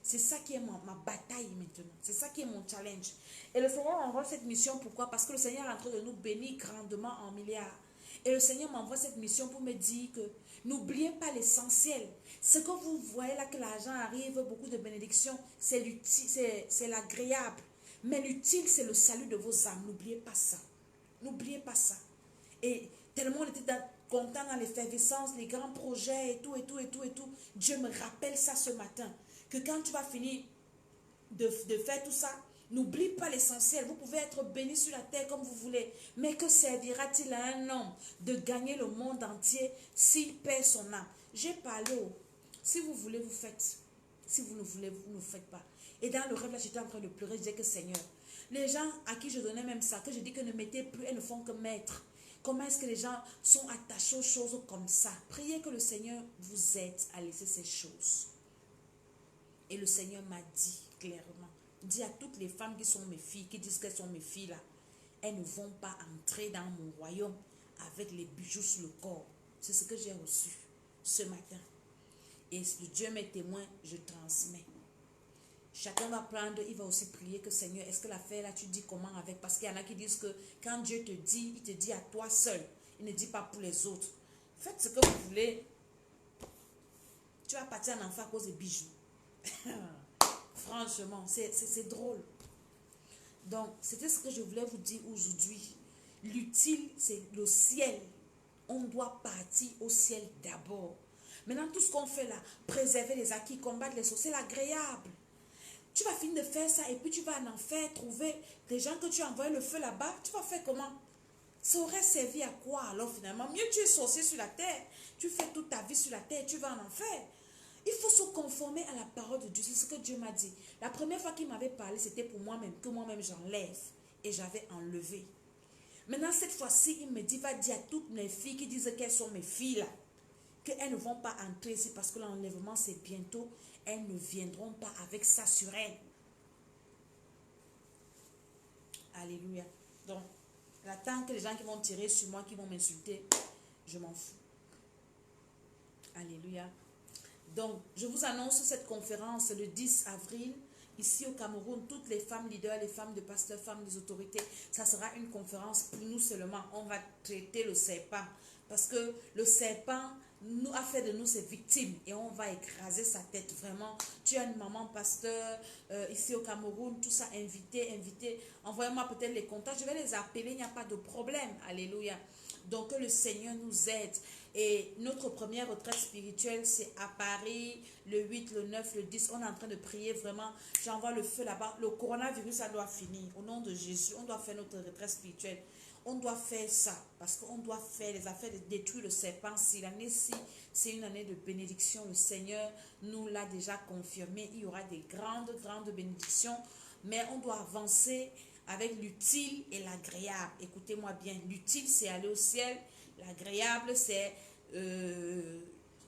C'est ça qui est ma bataille maintenant. C'est ça qui est mon challenge. Et le Seigneur m'envoie cette mission. Pourquoi? Parce que le Seigneur est en train de nous bénir grandement en milliards. Et le Seigneur m'envoie cette mission pour me dire que n'oubliez pas l'essentiel. Ce que vous voyez là, que l'argent arrive, beaucoup de bénédictions, c'est l'utile, c'est l'agréable. Mais l'utile, c'est le salut de vos âmes. N'oubliez pas ça. N'oubliez pas ça. Et tellement on était content dans l'effervescence, les grands projets et tout, et tout, et tout, et tout. Dieu me rappelle ça ce matin. Que quand tu vas finir de faire tout ça, n'oublie pas l'essentiel. Vous pouvez être béni sur la terre comme vous voulez. Mais que servira-t-il à un homme de gagner le monde entier s'il perd son âme? J'ai parlé. Si vous voulez, vous faites. Si vous ne voulez, vous ne faites pas. Et dans le rêve, là, j'étais en train de pleurer. Je disais que Seigneur, les gens à qui je donnais même ça, que je dis que ne mettez plus, elles ne font que mettre. Comment est-ce que les gens sont attachés aux choses comme ça? Priez que le Seigneur vous aide à laisser ces choses. Et le Seigneur m'a dit clairement, dis à toutes les femmes qui sont mes filles, qui disent qu'elles sont mes filles là, elles ne vont pas entrer dans mon royaume avec les bijoux sur le corps. C'est ce que j'ai reçu ce matin. Et Dieu m'est témoin, je transmets. Chacun va prendre, il va aussi prier que Seigneur, est-ce que l'affaire là, tu dis comment avec? Parce qu'il y en a qui disent que quand Dieu te dit, il te dit à toi seul. Il ne dit pas pour les autres. Faites ce que vous voulez. Tu vas partir en enfant à cause des bijoux. Franchement, c'est drôle. Donc, c'était ce que je voulais vous dire aujourd'hui. L'utile, c'est le ciel. On doit partir au ciel d'abord. Maintenant, tout ce qu'on fait là, préserver les acquis, combattre les sorciers, c'est l'agréable. Tu vas finir de faire ça et puis tu vas en enfer, trouver des gens que tu as envoyé le feu là-bas. Tu vas faire comment? Ça aurait servi à quoi alors finalement? Mieux tu es sorcier sur la terre. Tu fais toute ta vie sur la terre, tu vas en enfer. Il faut se conformer à la parole de Dieu. C'est ce que Dieu m'a dit. La première fois qu'il m'avait parlé, c'était pour moi-même, que moi-même j'enlève. Et j'avais enlevé. Maintenant, cette fois-ci, il me dit, va dire à toutes mes filles qui disent qu'elles sont mes filles là, qu'elles ne vont pas entrer ici parce que l'enlèvement c'est bientôt. Elles ne viendront pas avec ça sur elles. Alléluia. Donc, tant que les gens qui vont tirer sur moi, qui vont m'insulter, je m'en fous. Alléluia. Donc, je vous annonce cette conférence le 10 avril, ici au Cameroun. Toutes les femmes leaders, les femmes de pasteurs, femmes des autorités, ça sera une conférence pour nous seulement. On va traiter le serpent. Parce que le serpent nous, a fait de nous ses victimes et on va écraser sa tête vraiment. Tu as une maman pasteur ici au Cameroun, tout ça, invité. Envoyez-moi peut-être les contacts, je vais les appeler, il n'y a pas de problème. Alléluia. Donc que le Seigneur nous aide. Et notre première retraite spirituelle, c'est à Paris, le 8, le 9, le 10. On est en train de prier vraiment. J'envoie le feu là-bas. Le coronavirus, ça doit finir. Au nom de Jésus, on doit faire notre retraite spirituelle. On doit faire ça parce qu'on doit faire les affaires de détruire le serpent. Si l'année-ci, c'est une année de bénédiction, le Seigneur nous l'a déjà confirmé. Il y aura des grandes bénédictions. Mais on doit avancer avec l'utile et l'agréable. Écoutez-moi bien, l'utile c'est aller au ciel, l'agréable c'est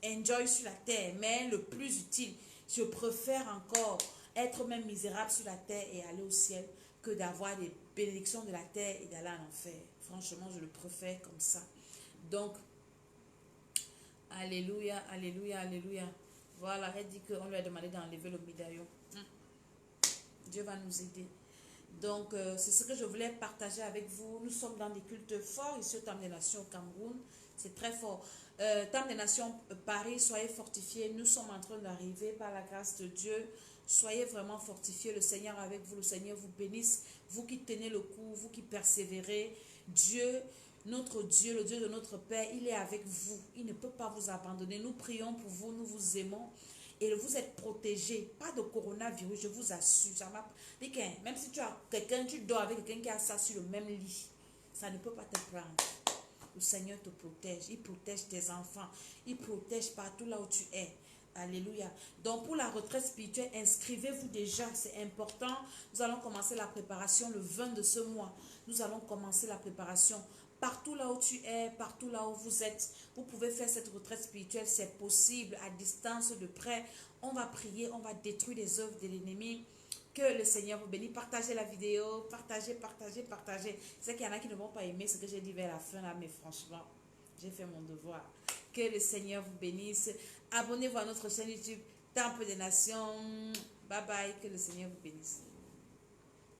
enjoy sur la terre, mais le plus utile, je préfère encore être même misérable sur la terre et aller au ciel que d'avoir des bénédictions de la terre et d'aller en enfer. Franchement, je le préfère comme ça. Donc, alléluia, alléluia, alléluia. Voilà, elle dit qu'on lui a demandé d'enlever le médaillon. Dieu va nous aider. Donc, c'est ce que je voulais partager avec vous. Nous sommes dans des cultes forts ici au Temple des Nations au Cameroun. C'est très fort. Temple des Nations Paris, soyez fortifiés. Nous sommes en train d'arriver par la grâce de Dieu. Soyez vraiment fortifiés. Le Seigneur avec vous. Le Seigneur vous bénisse. Vous qui tenez le coup, vous qui persévérez. Dieu, notre Dieu, le Dieu de notre Père, il est avec vous. Il ne peut pas vous abandonner. Nous prions pour vous. Nous vous aimons. Et vous êtes protégés. Pas de coronavirus, je vous assure. Même si tu as quelqu'un, tu dors avec quelqu'un qui a ça sur le même lit, ça ne peut pas te prendre. Le Seigneur te protège. Il protège tes enfants. Il protège partout là où tu es. Alléluia. Donc pour la retraite spirituelle, inscrivez-vous déjà. C'est important. Nous allons commencer la préparation le 20 de ce mois. Nous allons commencer la préparation. Partout là où tu es, partout là où vous êtes, vous pouvez faire cette retraite spirituelle. C'est possible, à distance, de près. On va prier, on va détruire les œuvres de l'ennemi. Que le Seigneur vous bénisse. Partagez la vidéo. Partagez. Je sais qu'il y en a qui ne vont pas aimer ce que j'ai dit vers la fin là, mais franchement, j'ai fait mon devoir. Que le Seigneur vous bénisse. Abonnez-vous à notre chaîne YouTube Temple des Nations. Bye bye. Que le Seigneur vous bénisse.